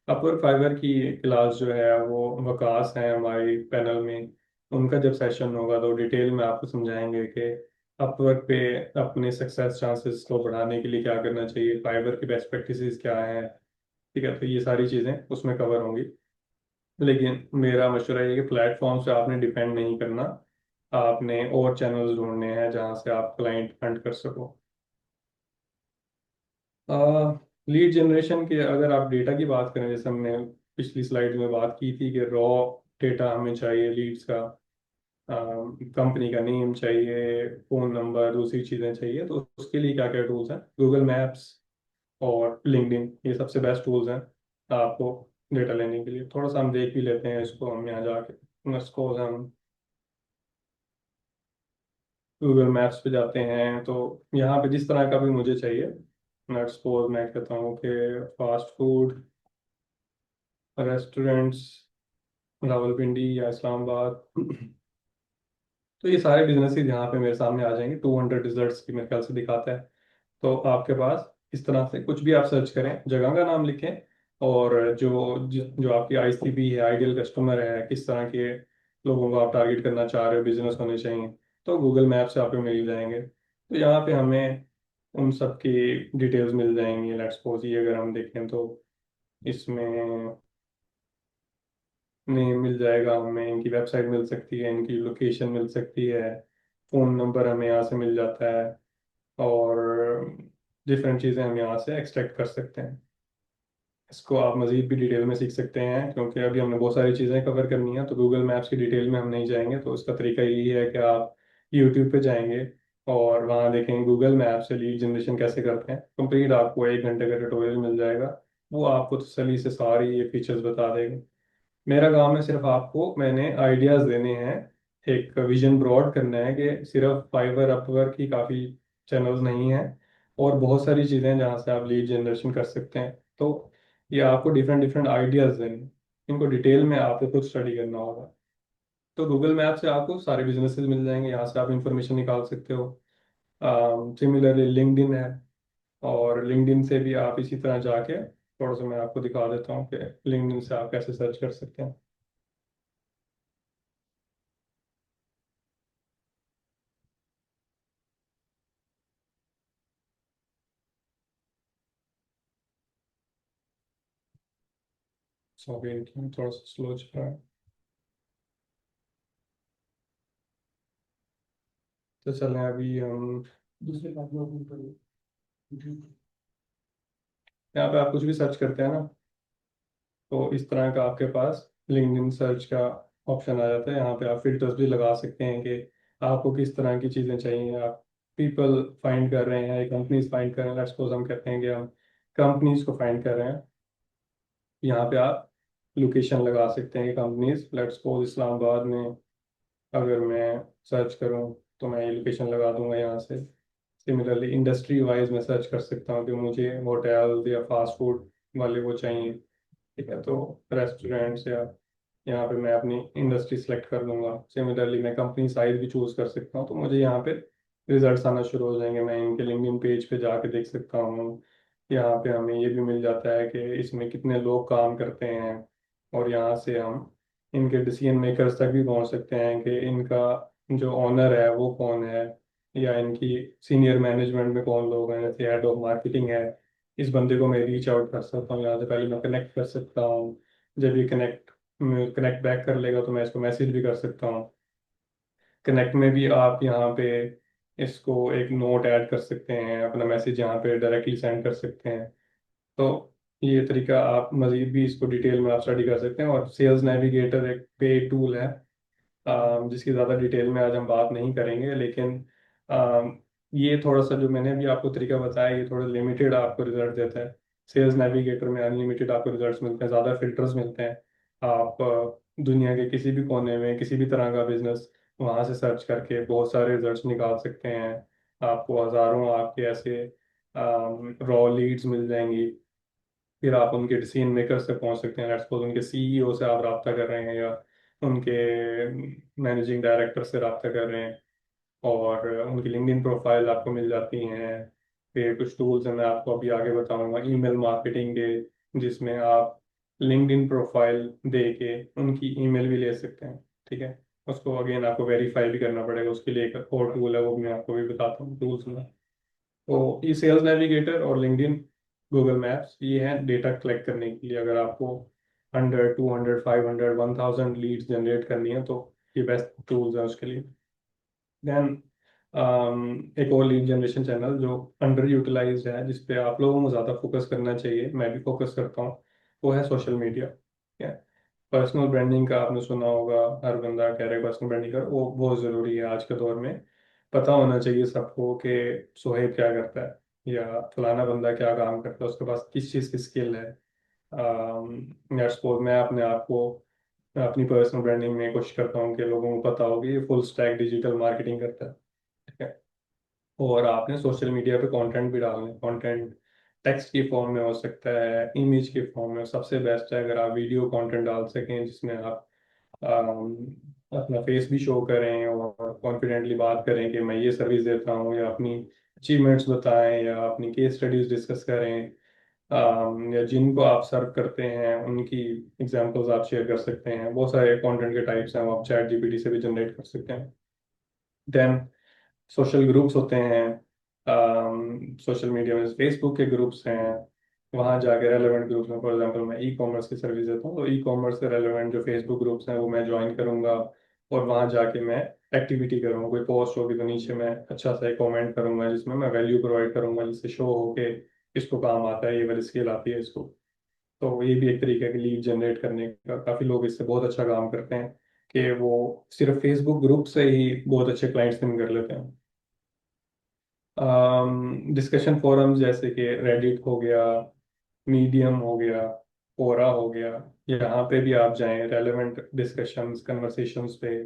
अपवर्क फाइवर की क्लास जो है वो वकास है हमारी पैनल में, उनका जब सेशन होगा तो डिटेल में आपको समझाएंगे कि अपवर्क पे अपने सक्सेस चांसेस को बढ़ाने के लिए क्या करना चाहिए, फाइवर की बेस्ट प्रैक्टिसेस क्या है। ठीक है, तो ये सारी चीज़ें उसमें कवर होंगी। लेकिन मेरा मशवरा ये है कि प्लेटफॉर्म से आपने डिपेंड नहीं करना, आपने और चैनल्स ढूंढने हैं जहाँ से आप क्लाइंट हंट कर सको। लीड जनरेशन के अगर आप डेटा की बात करें, जैसे हमने पिछली स्लाइड में बात की थी कि रॉ डेटा हमें चाहिए लीड्स का, कंपनी का नेम चाहिए, फोन नंबर, दूसरी चीज़ें चाहिए, तो उसके लिए क्या क्या टूल्स हैं? गूगल मैप्स और लिंक्डइन, ये सबसे बेस्ट टूल्स हैं आपको डेटा लेने के लिए। थोड़ा सा हम देख भी लेते हैं इसको, हम यहाँ जाके इसको हम गूगल मैप्स पे जाते हैं तो यहाँ पे जिस तरह का भी मुझे चाहिए, मैं सपोज मैं कहता हूँ कि फास्ट फूड रेस्टोरेंट्स रावलपिंडी या इस्लामाबाद तो ये सारे बिजनेसेस यहाँ पे मेरे सामने आ जाएंगे। 200 रिजल्ट्स की मेरे ख्याल से दिखाता है। तो आपके पास इस तरह से कुछ भी आप सर्च करें, जगह का नाम लिखें, और जो आपकी आईसीपी है, आइडियल कस्टमर है, किस तरह के लोगों को आप टारगेट करना चाह रहे हो, बिजनेस होने चाहिए, तो गूगल मैप से आपको मिल जाएंगे। तो यहाँ पे हमें उन सब की डिटेल्स मिल जाएंगी। लेट्स सपोज ये अगर हम देखें तो इसमें नेम मिल जाएगा, हमें इनकी वेबसाइट मिल सकती है, इनकी लोकेशन मिल सकती है, फ़ोन नंबर हमें यहाँ से मिल जाता है, और डिफरेंट चीज़ें हम यहाँ से एक्सट्रैक्ट कर सकते हैं। इसको आप मज़ीद भी डिटेल में सीख सकते हैं, क्योंकि अभी हमने बहुत सारी चीज़ें कवर करनी है, तो गूगल मैप्स की डिटेल में हम नहीं जाएंगे। तो उसका तरीका यही है कि आप यूट्यूब पे जाएंगे और वहाँ देखेंगे गूगल मैप से लीड जनरेशन कैसे करते हैं, कंप्लीट आपको 1 घंटे का ट्यूटोरियल मिल जाएगा। वो आपको तसल्ली से सारी ये फीचर्स बता देगा। मेरा काम है सिर्फ आपको, मैंने आइडियाज देने हैं, एक विजन ब्रॉड करना है कि सिर्फ फाइवर अपवर्क ही काफ़ी चैनल्स नहीं है, और बहुत सारी चीज़ें हैं जहाँ से आप लीड जनरेशन कर सकते हैं। तो ये आपको डिफरेंट डिफरेंट आइडियाज देने हैं, इनको डिटेल में आपको खुद स्टडी करना होगा। तो गूगल मैप से आपको सारे बिजनेसेस मिल जाएंगे, यहाँ से आप इंफॉर्मेशन निकाल सकते हो। सिमिलरली लिंक्डइन है, और लिंक्डइन से भी आप इसी तरह जाके, थोड़ा सा मैं आपको दिखा देता हूँ कि लिंक्डइन से आप कैसे सर्च कर सकते हैं। सॉरी, इंटरनेट थोड़ा सा स्लो चल रहा है। तो चलें अभी हम दूसरे प्लेटफॉर्म ओपन करें। यहाँ पे आप कुछ भी सर्च करते हैं ना, तो इस तरह का आपके पास लिंक्डइन सर्च का ऑप्शन आ जाता है। यहाँ पे आप फिल्टर्स भी लगा सकते हैं कि आपको किस तरह की चीज़ें चाहिए। आप पीपल फाइंड कर रहे हैं, कंपनीज फाइंड कर रहे हैं, लेट्स सपोज हम कहते हैं कि हम कंपनीज को फाइंड कर रहे हैं। यहाँ पे आप लोकेशन लगा सकते हैं कि कंपनीज, लेट्स सपोज इस्लामाबाद में अगर मैं सर्च करूँ तो मैं ये लोकेशन लगा दूंगा यहाँ से। सिमिलरली इंडस्ट्री वाइज मैं सर्च कर सकता हूँ कि मुझे होटल या फास्ट फूड वाले वो चाहिए। ठीक है, तो रेस्टोरेंट्स या यहाँ पे मैं अपनी इंडस्ट्री सेलेक्ट कर दूंगा। सिमिलरली मैं कंपनी साइज भी चूज कर सकता हूँ, तो मुझे यहाँ पे रिजल्ट्स आना शुरू हो जाएंगे। मैं इनके लिंक्डइन पेज पे जाके देख सकता हूँ। यहाँ पे हमें ये भी मिल जाता है कि इसमें कितने लोग काम करते हैं, और यहाँ से हम इनके डिसीजन मेकर्स तक भी पहुँच सकते हैं कि इनका जो ऑनर है वो कौन है, या इनकी सीनियर मैनेजमेंट में कौन लोग हैं। जैसे हेड ऑफ मार्केटिंग है, इस बंदे को मैं रीच आउट कर सकता हूँ, यहाँ से पहले मैं कनेक्ट कर सकता हूँ। जब ये कनेक्ट बैक कर लेगा तो मैं इसको मैसेज भी कर सकता हूँ। कनेक्ट में भी आप यहाँ पे इसको एक नोट ऐड कर सकते हैं, अपना मैसेज यहाँ पे डायरेक्टली सेंड कर सकते हैं। तो ये तरीका आप मजीद भी इसको डिटेल में आप स्टडी कर सकते हैं। और सेल्स नेविगेटर एक पेड टूल है, जिसकी ज़्यादा डिटेल में आज हम बात नहीं करेंगे, लेकिन ये थोड़ा सा जो मैंने अभी आपको तरीका बताया, ये थोड़ा लिमिटेड आपको रिजल्ट देता है। सेल्स नेविगेटर में अनलिमिटेड आपको रिजल्ट्स मिलते हैं, ज़्यादा फिल्टर्स मिलते हैं। आप दुनिया के किसी भी कोने में किसी भी तरह का बिजनेस वहाँ से सर्च करके बहुत सारे रिजल्ट्स निकाल सकते हैं। आपको हज़ारों आपके ऐसे रॉ लीड्स मिल जाएंगी। फिर आप उनके डिसीजन मेकर से पहुंच सकते हैं। लेट्स सपोज उनके सीईओ से आप रब्ता कर रहे हैं, या उनके मैनेजिंग डायरेक्टर से रब्ता कर रहे हैं, और उनकी लिंक्डइन प्रोफाइल आपको मिल जाती हैं। फिर कुछ टूल्स हैं, मैं आपको अभी आगे बताऊंगा, ईमेल मार्केटिंग के, जिसमें आप लिंक्डइन प्रोफाइल दे के उनकी ईमेल भी ले सकते हैं। ठीक है, उसको अगेन आपको वेरीफाई भी करना पड़ेगा, उसके लिए एक और टूल है, वो मैं आपको भी बताता हूँ टूल्स में। तो ये सेल्स नेविगेटर और लिंक्डइन, गूगल मैप्स, ये हैं डेटा कलेक्ट करने के लिए। अगर आपको 100, 200, 500, 1000 लीड्स जनरेट करनी है तो ये बेस्ट टूल्स है उसके लिए। देन एक और लीड जनरेशन चैनल जो अंडर यूटिलाइज्ड है, जिस पे आप लोगों को ज़्यादा फोकस करना चाहिए, मैं भी फोकस करता हूँ, वो है सोशल मीडिया। पर्सनल ब्रांडिंग का आपने सुना होगा, हर बंदा कह रहा है पर्सनल ब्रांडिंग का, वो बहुत ज़रूरी है आज के दौर में। पता होना चाहिए सबको कि सोहेब क्या करता है या फलाना बंदा क्या काम करता है, उसके पास किस चीज़ की स्किल है। या सपोज मैं अपने आप को अपनी पर्सनल ब्रांडिंग में कोशिश करता हूँ कि लोगों को पता हो कि ये फुल स्टैक डिजिटल मार्केटिंग करता है। ठीक है। और आपने सोशल मीडिया पे कंटेंट भी डालना है। कंटेंट टेक्स्ट की फॉर्म में हो सकता है, इमेज के फॉर्म में। सबसे बेस्ट है अगर आप वीडियो कंटेंट डाल सकें जिसमें आप अपना फेस भी शो करें और कॉन्फिडेंटली बात करें कि मैं ये सर्विस देता हूँ, या अपनी अचीवमेंट्स बताएं, या अपनी केस स्टडीज डिस्कस करें। या जिनको आप सर्व करते हैं उनकी एग्जांपल्स आप शेयर कर सकते हैं। बहुत सारे कंटेंट के टाइप्स हैं, वो आप चैट जीपीटी से भी जनरेट कर सकते हैं। देन सोशल ग्रुप्स होते हैं। सोशल मीडिया में फेसबुक के ग्रुप्स हैं, वहाँ जाके रेलेवेंट ग्रुप्स में, फॉर एग्जांपल मैं ई कॉमर्स की सर्विस देता हूँ, तो ई कॉमर्स से रेलेवेंट जो फेसबुक ग्रुप्स हैं वो मैं ज्वाइन करूँगा, और वहाँ जाके मैं एक्टिविटी करूँगा। कोई पोस्ट होगी तो नीचे मैं अच्छा सा एक कॉमेंट करूँगा जिसमें मैं वैल्यू प्रोवाइड करूँगा, जिससे शो हो के इसको काम आता है, ये वाली स्किल आती है इसको। तो ये भी एक तरीका है कि लीड जनरेट करने का। काफ़ी लोग इससे बहुत अच्छा काम करते हैं कि वो सिर्फ फेसबुक ग्रुप से ही बहुत अच्छे क्लाइंट्स विन कर लेते हैं। डिस्कशन फोरम्स जैसे कि रेडिट हो गया, मीडियम हो गया, कोरा हो गया, यहाँ पे भी आप जाएं, रेलेवेंट डिस्कशंस कन्वर्सेशंस पे।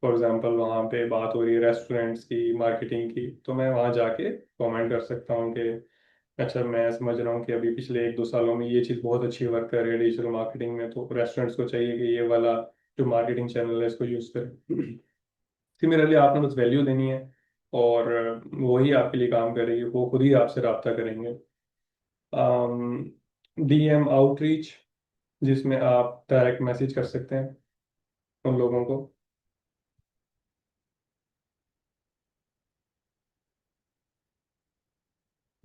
फॉर एग्जांपल वहाँ पे बात हो रही है रेस्टोरेंट्स की, मार्केटिंग की, तो मैं वहाँ जाके कमेंट कर सकता हूँ कि अच्छा, मैं समझ रहा हूँ कि अभी पिछले 1-2 सालों में ये चीज़ बहुत अच्छी वर्क कर रही है डिजिटल मार्केटिंग में, तो रेस्टोरेंट्स को चाहिए कि ये वाला जो मार्केटिंग चैनल है इसको यूज़ करें। सिमिलरली आपने बस वैल्यू देनी है, और वही आपके लिए काम करेगी, वो खुद ही आपसे रब्ता करेंगे। डीएम आउटरीच, जिसमें आप डायरेक्ट मैसेज कर सकते हैं उन लोगों को।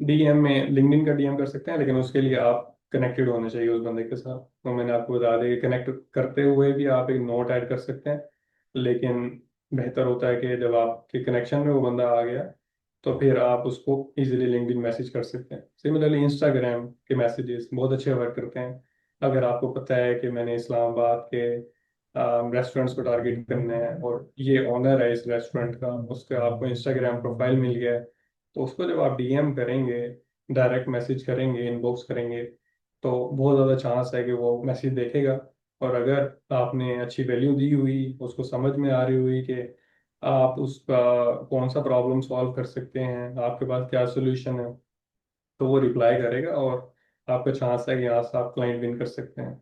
डीएम में लिंक्डइन का डीएम कर सकते हैं, लेकिन उसके लिए आप कनेक्टेड होने चाहिए उस बंदे के साथ। तो मैंने आपको बता दिया कि कनेक्ट करते हुए भी आप एक नोट ऐड कर सकते हैं, लेकिन बेहतर होता है कि जब आपके कनेक्शन में वो बंदा आ गया तो फिर आप उसको इजीली लिंक्डइन मैसेज कर सकते हैं। सिमिलरली इंस्टाग्राम के मैसेजेस बहुत अच्छे वर्क करते हैं। अगर आपको पता है कि मैंने इस्लामाबाद के रेस्टोरेंट्स को टारगेट करना है, और ये ओनर है इस रेस्टोरेंट का, उसका आपको इंस्टाग्राम प्रोफाइल मिल गया है, तो उसको जब आप डीएम करेंगे, डायरेक्ट मैसेज करेंगे, इनबॉक्स करेंगे, तो बहुत ज़्यादा चांस है कि वो मैसेज देखेगा। और अगर आपने अच्छी वैल्यू दी हुई, उसको समझ में आ रही हुई कि आप उसका कौन सा प्रॉब्लम सॉल्व कर सकते हैं, आपके पास क्या सोल्यूशन है, तो वो रिप्लाई करेगा, और आपका चांस है कि यहाँ से आप क्लाइंट विन कर सकते हैं।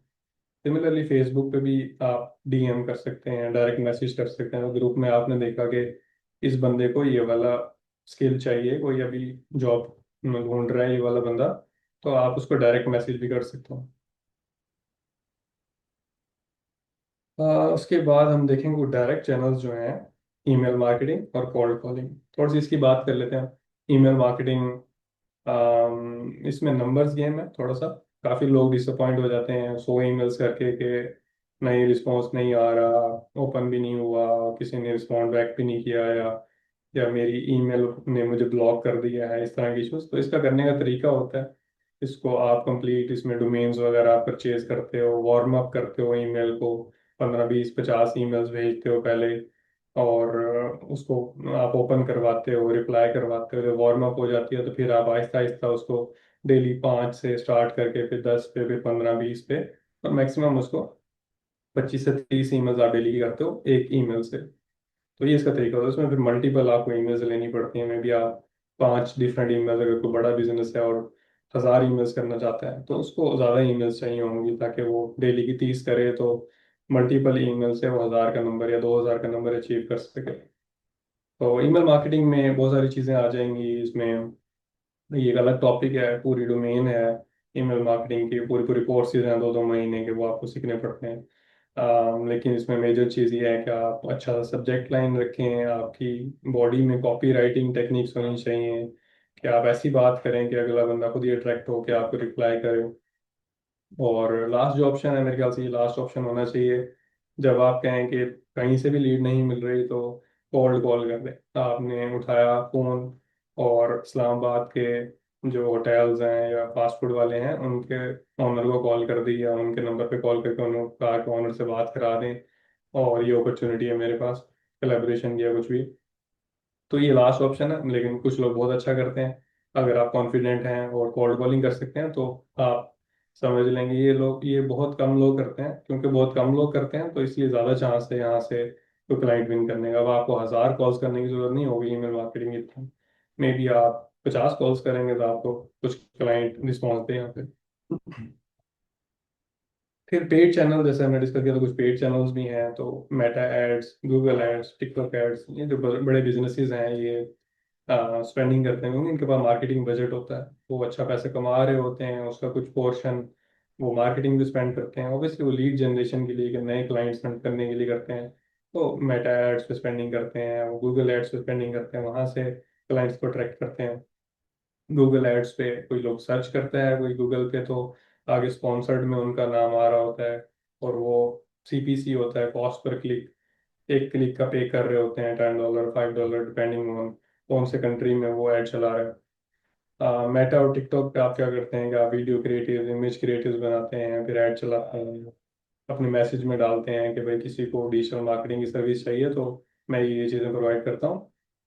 सिमिलरली फेसबुक पे भी आप डीएम कर सकते हैं, डायरेक्ट मैसेज कर सकते हैं। ग्रुप में आपने देखा कि इस बंदे को ये वाला स्किल चाहिए, कोई अभी जॉब ढूंढ रहा है ये वाला बंदा, तो आप उसको डायरेक्ट मैसेज भी कर सकते हो। उसके बाद हम देखेंगे वो डायरेक्ट चैनल्स जो हैं, ईमेल मार्केटिंग और कोल्ड कॉलिंग। थोड़ी सी इसकी बात कर लेते हैं। ईमेल मार्केटिंग, इसमें नंबर्स गेम है थोड़ा सा। काफ़ी लोग डिसअपॉइंट हो जाते हैं 100 ईमेल्स करके कि नहीं, रिस्पॉन्स नहीं आ रहा, ओपन भी नहीं हुआ, किसी ने रिस्पॉन्ड बैक भी नहीं किया, या मेरी ईमेल ने मुझे ब्लॉक कर दिया है, इस तरह की इश्यूज। तो इसका करने का तरीका होता है, इसको आप कंप्लीट, इसमें डोमेन्स वगैरह आप परचेज करते हो, वार्म अप करते हो ईमेल को, 15, 20, 50 ईमेल्स भेजते हो पहले, और उसको आप ओपन करवाते हो, रिप्लाई करवाते हो। जब वार्म अप हो जाती है तो फिर आप आहिस्ता आहिस्ता उसको डेली 5 से स्टार्ट करके फिर 10 पे, फिर 15, 20 पे, और मैक्सिमम उसको 25 से 30 ईमेल्स आप डेली की करते हो एक ईमेल से। तो ये इसका तरीका होता है। उसमें फिर मल्टीपल आपको ईमेल्स लेनी पड़ती हैं। मे बी आप 5 डिफरेंट ईमेल्स, अगर कोई बड़ा बिजनेस है और 1000 ईमेल्स करना चाहता है तो उसको ज़्यादा ईमेल्स चाहिए होंगी, ताकि वो डेली की 30 करे तो मल्टीपल ईमेल से वो 1000 का नंबर या 2000 का नंबर अचीव कर सके। तो ईमेल मार्केटिंग में बहुत सारी चीज़ें आ जाएंगी इसमें। ये एक अलग टॉपिक है, पूरी डोमेन है ईमेल मार्केटिंग की। पूरी पूरी कोर्सेज हैं 2-2 महीने के, वो आपको सीखने पड़ते हैं। लेकिन इसमें मेजर चीज़ ये है कि आप अच्छा सा सब्जेक्ट लाइन रखें, आपकी बॉडी में कॉपी राइटिंग टेक्निक्स होनी चाहिए कि आप ऐसी बात करें कि अगला बंदा खुद ही अट्रैक्ट हो के आपको रिप्लाई करे। और लास्ट जो ऑप्शन है, मेरे ख्याल से ये लास्ट ऑप्शन होना चाहिए, जब आप कहें कि कहीं से भी लीड नहीं मिल रही तो कोल्ड कॉल कर दें। आपने उठाया फ़ोन और इस्लामाबाद के जो होटल्स हैं या फास्ट फूड वाले हैं उनके ऑनर को कॉल कर दी, या उनके नंबर पे कॉल करके उन्होंने कहा कि ऑनर से बात करा दें और ये अपॉर्चुनिटी है मेरे पास, कोलैबोरेशन किया कुछ भी। तो ये लास्ट ऑप्शन है, लेकिन कुछ लोग बहुत अच्छा करते हैं। अगर आप कॉन्फिडेंट हैं और कोल्ड कॉलिंग कर सकते हैं तो आप समझ लेंगे। ये लोग, ये बहुत कम लोग करते हैं, क्योंकि बहुत कम लोग करते हैं तो इसलिए ज़्यादा चांस है यहाँ से कोई क्लाइंट विन करने का। अब आपको 1000 कॉल्स करने की जरूरत नहीं होगी ईमेल मार्केटिंग इतना, मे बी आप 50 कॉल्स करेंगे तो आपको कुछ क्लाइंट रिस्पॉन्स दे यहाँ पे। फिर पेड चैनल जैसे हमने डिस्कस किया, तो कुछ पेड चैनल्स भी हैं। तो Meta ads, Google ads, TikTok ads, ये जो बड़े बिजनेसेस हैं ये स्पेंडिंग करते हैं क्योंकि इनके पास मार्केटिंग बजट होता है, वो अच्छा पैसे कमा रहे होते हैं, उसका कुछ पोर्शन वो मार्केटिंग भी स्पेंड करते हैं। ऑब्वियसली वो लीड जनरेशन के लिए, कि नए क्लाइंट्स करने के लिए करते हैं, तो मेटा एड्स पे स्पेंडिंग करते हैं, वो गूगल एड्स पे स्पेंडिंग करते हैं, वहां से क्लाइंट्स को अट्रैक्ट करते हैं। गूगल एड्स पे कोई लोग सर्च करता है कोई गूगल पे, तो आगे स्पॉन्सर्ड में उनका नाम आ रहा होता है, और वो सीपीसी होता है, कॉस्ट पर क्लिक। एक क्लिक का पे कर रहे होते हैं $10, $5, डिपेंडिंग ऑन कौन से कंट्री में वो ऐड चला रहे हैं। मेटा और टिकटॉक पे आप क्या करते हैं कि आप वीडियो क्रिएटिव, इमेज क्रिएटिव बनाते हैं, फिर ऐड चलाते हैं, अपने मैसेज में डालते हैं कि भाई किसी को डिजिटल मार्केटिंग की सर्विस चाहिए तो मैं ये चीज़ें प्रोवाइड करता हूँ।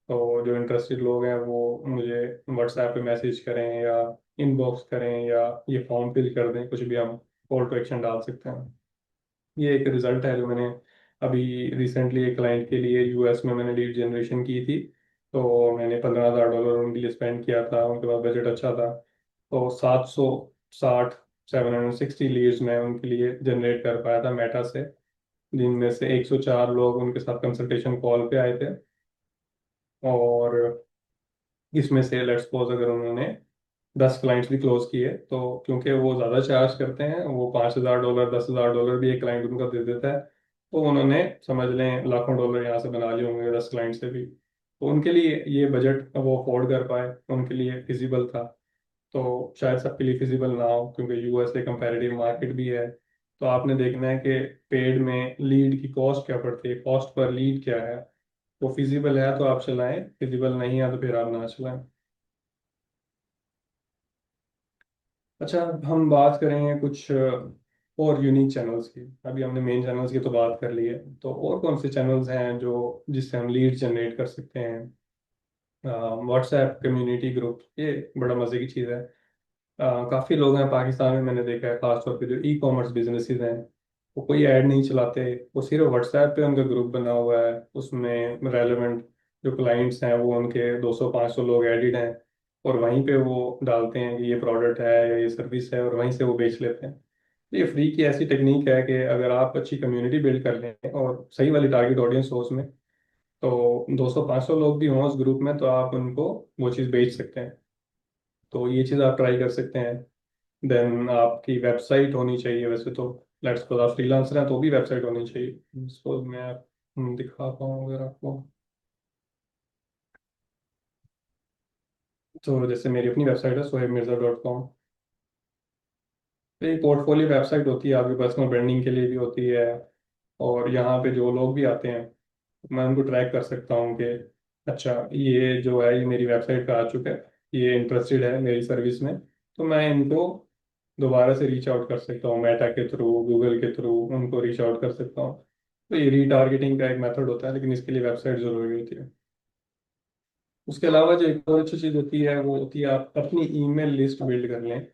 तो जो इंटरेस्टेड लोग हैं वो मुझे व्हाट्सएप पे मैसेज करें या इनबॉक्स करें या ये फॉर्म फिल कर दें, कुछ भी हम कॉल टू एक्शन डाल सकते हैं। ये एक रिजल्ट है जो मैंने अभी रिसेंटली एक क्लाइंट के लिए यूएस में मैंने लीड जनरेशन की थी। तो मैंने $15,000 उनके लिए स्पेंड किया था, उनके पास बजट अच्छा था। तो 760 760 लीड्स मैं उनके लिए जनरेट कर पाया था मेटा से, जिनमें से 104 लोग उनके साथ कंसल्टेशन कॉल पे आए थे। और इसमें से लेट्स सपोज अगर उन्होंने 10 क्लाइंट्स भी क्लोज किए, तो क्योंकि वो ज़्यादा चार्ज करते हैं, वो $5,000 $10,000 भी एक क्लाइंट उनका दे देता है, तो उन्होंने समझ लें लाखों डॉलर यहाँ से बना लिए होंगे 10 क्लाइंट से भी। तो उनके लिए ये बजट वो अफोर्ड कर पाए, उनके लिए फिजिबल था। तो शायद सबके लिए फिजिबल ना हो, क्योंकि यूएस एक कंपैरेटिव मार्केट भी है। तो आपने देखना है कि पेड में लीड की कॉस्ट क्या पड़ती है, कॉस्ट पर लीड क्या है। वो फिजिबल है तो आप चलाएं, फिजिबल नहीं है तो फिर आप ना चलाएं। अच्छा, हम बात करेंगे कुछ और यूनिक चैनल्स की। अभी हमने मेन चैनल्स की तो बात कर ली है, तो और कौन से चैनल्स हैं जो जिससे हम लीड जनरेट कर सकते हैं। व्हाट्सएप कम्युनिटी ग्रुप, ये बड़ा मज़े की चीज़ है। काफ़ी लोग हैं पाकिस्तान में, मैंने देखा है खासतौर पे जो ई कॉमर्स बिजनेसेस हैं, वो कोई ऐड नहीं चलाते, वो सिर्फ व्हाट्सएप पे उनका ग्रुप बना हुआ है, उसमें रेलेवेंट जो क्लाइंट्स हैं वो उनके 200-500 लोग एडिड हैं, और वहीं पे वो डालते हैं कि ये प्रोडक्ट है या ये सर्विस है, और वहीं से वो बेच लेते हैं। तो ये फ्री की ऐसी टेक्निक है कि अगर आप अच्छी कम्युनिटी बिल्ड कर लें और सही वाली टारगेट ऑडियंस हो उसमें, तो 200-500 लोग भी हों उस ग्रुप में, तो आप उनको वो चीज़ बेच सकते हैं। तो ये चीज़ आप ट्राई कर सकते हैं। देन आपकी वेबसाइट होनी चाहिए वैसे तो। लेट्स सपोज आप फ्रीलांसर हैं तो भी वेबसाइट होनी चाहिए। सपोज मैं दिखाता हूँ अगर आपको। तो जैसे मेरी अपनी वेबसाइट है sohaibmirza.com। तो ये पोर्टफोलियो वेबसाइट होती है, आपकी पर्सनल ब्रांडिंग के लिए भी होती है। और यहाँ पे जो लोग भी आते हैं, मैं उनको ट्रैक कर सकता हूँ कि अच्छा ये जो है ये मेरी वेबसाइट पे आ चुका है, ये इंटरेस्टेड है मेरी सर्विस में, तो मैं इनको दोबारा से रीच आउट कर सकता हूँ, मेटा के थ्रू, गूगल के थ्रू उनको रीच आउट कर सकता हूँ। तो ये रीटारगेटिंग का एक मेथड होता है, लेकिन इसके लिए वेबसाइट जरूरी होती है। उसके अलावा जो एक और अच्छी चीज़ होती है वो होती है आप अपनी ईमेल लिस्ट बिल्ड कर लें।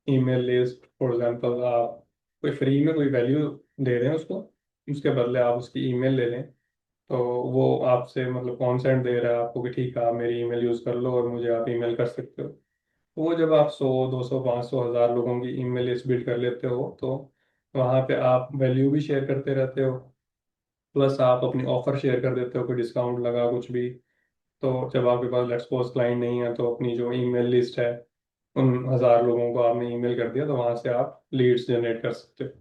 ईमेल लिस्ट फॉर एग्जांपल, आप कोई फ्री में कोई वैल्यू दे रहे हैं उसको, उसके बदले आप उसकी ईमेल ले लें। तो वो आपसे मतलब कॉन्सेंट दे रहा है आपको कि ठीक है आप मेरी ईमेल यूज़ कर लो और मुझे आप ईमेल कर सकते हो। तो वो जब आप 100 200 500 1000 लोगों की ईमेल लिस्ट बिल्ड कर लेते हो, तो वहाँ पे आप वैल्यू भी शेयर करते रहते हो, प्लस आप अपनी ऑफर शेयर कर देते हो, कोई डिस्काउंट लगा कुछ भी। तो जब आपके पास लेट्स सपोज क्लाइंट नहीं है, तो अपनी जो ईमेल लिस्ट है उन 1000 लोगों को आपने ईमेल कर दिया, तो वहां से आप लीड्स जनरेट कर सकते हो।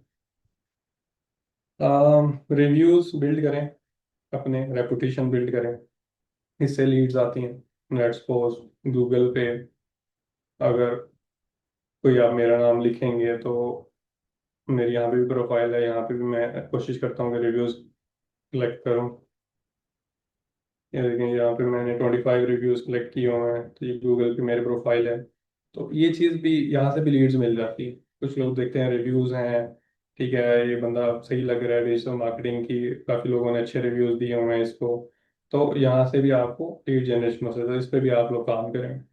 रिव्यूज बिल्ड करें, अपने रेपुटेशन बिल्ड करें, इससे लीड्स आती हैं। लेट्स सपोज गूगल पे अगर कोई आप मेरा नाम लिखेंगे तो मेरी यहाँ पे भी प्रोफाइल है, यहाँ पे भी मैं कोशिश करता हूँ कि रिव्यूज कलेक्ट करूँ। ये देखें, यहाँ पे मैंने 25 रिव्यूज कलेक्ट किए हुए हैं, तो ये गूगल पे मेरे प्रोफाइल है। तो ये चीज़ भी, यहाँ से भी लीड्स मिल जाती है। कुछ लोग देखते हैं रिव्यूज हैं, ठीक है ये बंदा सही लग रहा है, डिजिटल मार्केटिंग की काफ़ी लोगों ने अच्छे रिव्यूज दिए हुए हैं इसको, तो यहाँ से भी आपको लीड जनरेशन हो सकता है। इस पर भी आप लोग काम करें।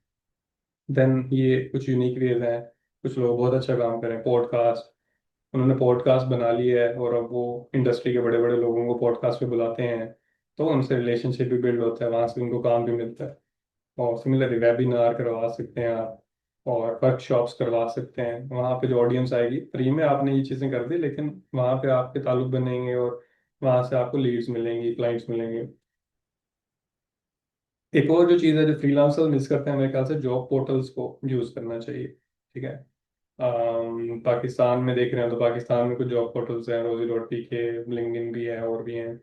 देन ये कुछ यूनिक वेज हैं। कुछ लोग बहुत अच्छा काम करें, पॉडकास्ट, उन्होंने पॉडकास्ट बना लिया है और अब वो इंडस्ट्री के बड़े बड़े लोगों को पॉडकास्ट पे बुलाते हैं, तो उनसे रिलेशनशिप भी बिल्ड होता है, वहां से उनको काम भी मिलता है। और सिमिलरली वेबिनार करवा सकते हैं आप, और वर्कशॉप्स करवा सकते हैं। वहाँ पे जो ऑडियंस आएगी, फ्री में आपने ये चीज़ें कर दी, लेकिन वहाँ पे आपके ताल्लुक बनेंगे और वहाँ से आपको लीड्स मिलेंगी, क्लाइंट्स मिलेंगे। एक और जो चीज़ है जो फ्रीलांसर मिस करते हैं मेरे ख्याल से, जॉब पोर्टल्स को यूज़ करना चाहिए। ठीक है। पाकिस्तान में देख रहे हैं तो पाकिस्तान में कुछ जॉब पोर्टल्स हैं, रोजी रोटी के, लिंक्डइन भी है और भी हैं।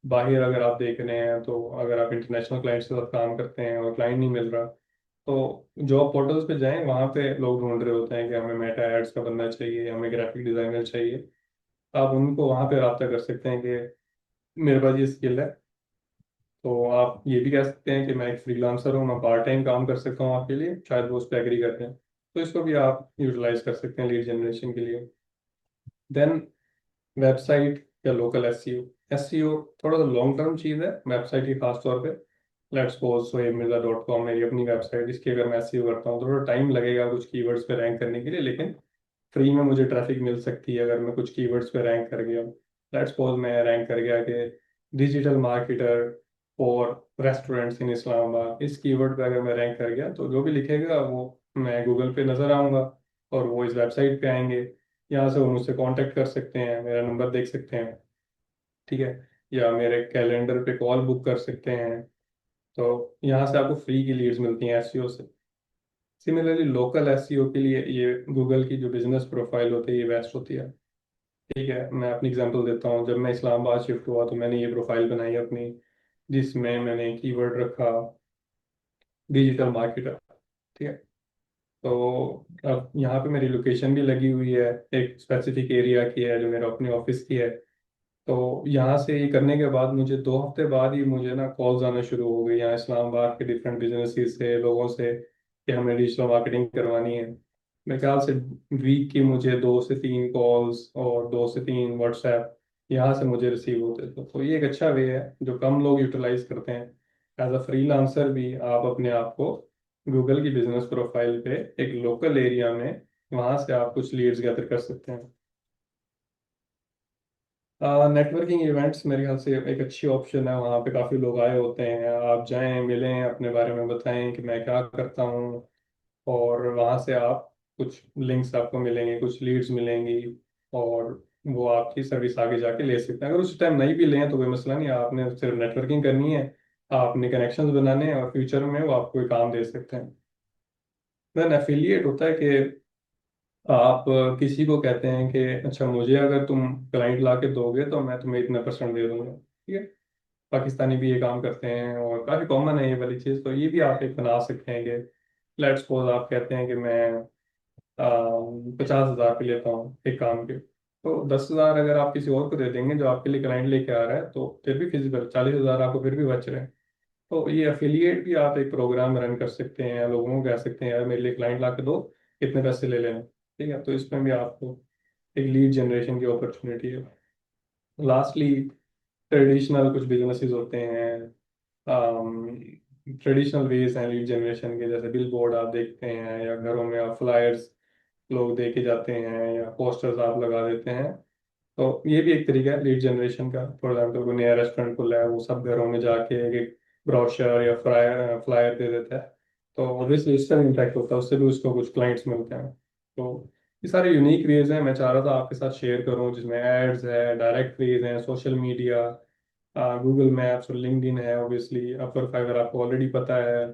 बाहर अगर आप देख रहे हैं तो अगर आप इंटरनेशनल क्लाइंट्स के साथ काम करते हैं और क्लाइंट नहीं मिल रहा, तो जॉब पोर्टल्स पे जाएं, वहाँ पे लोग ढूंढ रहे होते हैं कि हमें मेटा एड्स का बंदा चाहिए, हमें ग्राफिक डिजाइनर चाहिए। आप उनको वहाँ पे रब्ता कर सकते हैं कि मेरे पास ये स्किल है। तो आप ये भी कह सकते हैं कि मैं एक फ्रीलांसर हूँ, मैं पार्ट टाइम काम कर सकता हूँ आपके लिए, शायद वो उस पर एग्री करते हैं। तो इसको भी आप यूटिलाइज कर सकते हैं लीड जनरेशन के लिए। देन वेबसाइट या लोकल एसईओ। एसईओ थोड़ा सा लॉन्ग टर्म चीज़ है, वेबसाइट की खास तौर पे। लेट्स सपोज sohebmirza.com मेरी अपनी वेबसाइट, इसकी अगर मैं एसईओ करता हूँ तो थोड़ा टाइम लगेगा कुछ कीवर्ड्स पे रैंक करने के लिए, लेकिन फ्री में मुझे ट्रैफिक मिल सकती है अगर मैं कुछ कीवर्ड्स पे रैंक कर गया। लेट्स सपोज मैं रैंक कर गया कि डिजिटल मार्केटर फॉर रेस्टोरेंट्स इन इस्लामाबाद, इस कीवर्ड पे अगर मैं रैंक कर गया तो जो भी लिखेगा वो, मैं गूगल पे नजर आऊंगा और वो इस वेबसाइट पे आएंगे। यहाँ से वो मुझसे कांटेक्ट कर सकते हैं, मेरा नंबर देख सकते हैं, ठीक है, या मेरे कैलेंडर पे कॉल बुक कर सकते हैं। तो यहाँ से आपको फ्री की लीड्स मिलती हैं एसईओ से। सिमिलरली लोकल एसईओ के लिए ये गूगल की जो बिजनेस प्रोफाइल होती है ये बेस्ट होती है। ठीक है, मैं अपनी एग्जांपल देता हूँ। जब मैं इस्लामाबाद शिफ्ट हुआ तो मैंने ये प्रोफाइल बनाई अपनी, जिसमें मैंने कीवर्ड रखा डिजिटल मार्केटर। ठीक है। तो अब यहाँ पे मेरी लोकेशन भी लगी हुई है, एक स्पेसिफिक एरिया की है जो मेरा अपने ऑफिस की है। तो यहाँ से ये करने के बाद मुझे 2 हफ्ते बाद ही मुझे ना कॉल्स आना शुरू हो गई यहाँ इस्लामाबाद के डिफरेंट बिजनेसेस से, लोगों से, कि हमें डिजिटल मार्केटिंग करवानी है। मेरे ख्याल से वीक की मुझे 2 से 3 कॉल्स और 2 से 3 व्हाट्सएप यहाँ से मुझे रिसीव होते थे। तो ये एक अच्छा वे है जो कम लोग यूटिलाइज करते हैं। एज अ फ्रीलांसर भी आप अपने आप को गूगल की बिजनेस प्रोफाइल पे एक लोकल एरिया में, वहाँ से आप कुछ लीड्स गैदर कर सकते हैं। नेटवर्किंग इवेंट्स मेरे ख्याल से एक अच्छी ऑप्शन है। वहाँ पे काफ़ी लोग आए होते हैं, आप जाएं, मिलें, अपने बारे में बताएं कि मैं क्या करता हूँ, और वहाँ से आप कुछ लिंक्स आपको मिलेंगे, कुछ लीड्स मिलेंगी, और वो आपकी सर्विस आगे जाके ले सकते हैं। अगर उस टाइम नहीं भी लें तो कोई मसला नहीं, आपने सिर्फ नेटवर्किंग करनी है, आपने कनेक्शंस बनाने हैं, और फ्यूचर में वो आपको कोई काम दे सकते हैं। देन एफिलिएट होता है कि आप किसी को कहते हैं कि अच्छा मुझे अगर तुम क्लाइंट ला के दोगे तो मैं तुम्हें इतना परसेंट दे दूंगा। ठीक है। पाकिस्तानी भी ये काम करते हैं और काफ़ी कॉमन है ये वाली चीज़। तो ये भी आप एक बना सकते हैं कि लेट्स सपोज आप कहते हैं कि मैं 50,000 पे लेता हूँ एक काम के, तो 10,000 अगर आप किसी और को दे देंगे जो आपके लिए क्लाइंट लेके आ रहा है, तो फिर भी फिजिबल 40,000 आपको फिर भी बच रहे हैं। तो ये अफिलिएट भी आप एक प्रोग्राम रन कर सकते हैं, लोगों को कह सकते हैं यार मेरे लिए क्लाइंट ला के दो, कितने पैसे ले लेना। ठीक है, तो इसमें भी आपको एक लीड जनरेशन की अपॉर्चुनिटी है। लास्टली ट्रेडिशनल कुछ बिजनेसेस होते हैं, ट्रेडिशनल वेज हैं लीड जनरेशन के, जैसे बिल बोर्ड आप देखते हैं, या घरों में आप फ्लायर्स लोग दे के जाते हैं, या पोस्टर्स आप लगा देते हैं। तो ये भी एक तरीका है लीड जनरेशन का। फॉर एग्जाम्पल कोई नया रेस्टोरेंट खुला है, वो सब घरों में जाके एक ब्रोशर या फ्लायर फ्लायर दे देता है, तो ऑब्वियसली इससे भी इम्पैक्ट होता है, उससे भी उसको कुछ क्लाइंट्स मिलते हैं। तो ये सारे यूनिक वेज हैं, मैं चाह रहा था आपके साथ शेयर करूं, जिसमें एड्स है, डायरेक्ट वेज हैं, सोशल मीडिया, गूगल मैप्स और लिंक्डइन है, ऑब्वियसली अपवर फाइवर आपको ऑलरेडी पता है,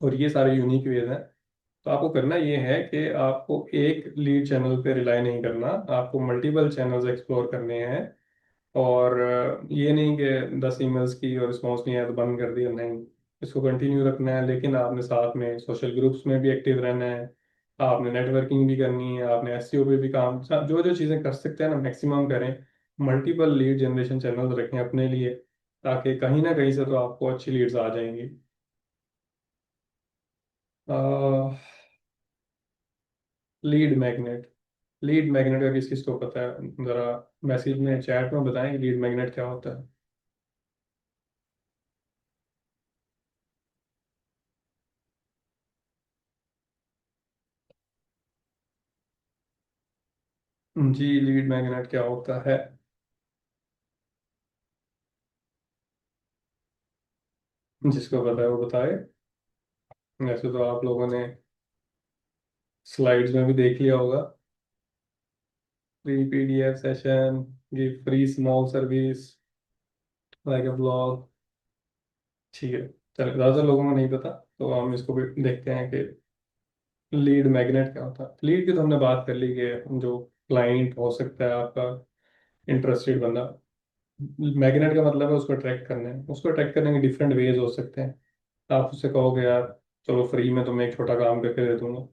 और ये सारे यूनिक वेज हैं। तो आपको करना ये है कि आपको एक लीड चैनल पे रिलाई नहीं करना, आपको मल्टीपल चैनल्स एक्सप्लोर करने हैं, और ये नहीं कि 10 ईमेल्स की और रिस्पॉन्स नहीं आया तो बंद कर दिया, नहीं, इसको कंटिन्यू रखना है। लेकिन आपने साथ में सोशल ग्रुप्स में भी एक्टिव रहना है, आपने नेटवर्किंग भी करनी है, आपने एसईओ पे भी काम, जो जो चीज़ें कर सकते हैं ना मैक्सिमम करें। मल्टीपल लीड जनरेशन चैनल रखें अपने लिए, ताकि कहीं ना कहीं से तो आपको अच्छी लीड्स आ जाएंगी। लीड मैग्नेट, लीड मैग्नेट का किस किस को पता है जरा मैसेज में चैट में बताएं, लीड मैग्नेट क्या होता है? जी, लीड मैग्नेट क्या होता है? जिसको पता है वो बताए। वैसे तो आप लोगों ने स्लाइड्स में भी देख लिया होगा। Free PDF session, give free small service like a blog. ठीक है, चलो, ज़्यादातर लोगों को नहीं पता, तो हम इसको भी देखते हैं कि लीड मैग्नेट क्या होता है। लीड की तो हमने बात कर ली कि जो क्लाइंट हो सकता है आपका इंटरेस्टेड बंदा। मैग्नेट का मतलब है उसको अट्रैक्ट करना है। उसको अट्रैक्ट करने के डिफरेंट वेज हो सकते हैं। आप उससे कहोगे यार चलो फ्री में तुम्हें एक छोटा काम करके दे दूंगा।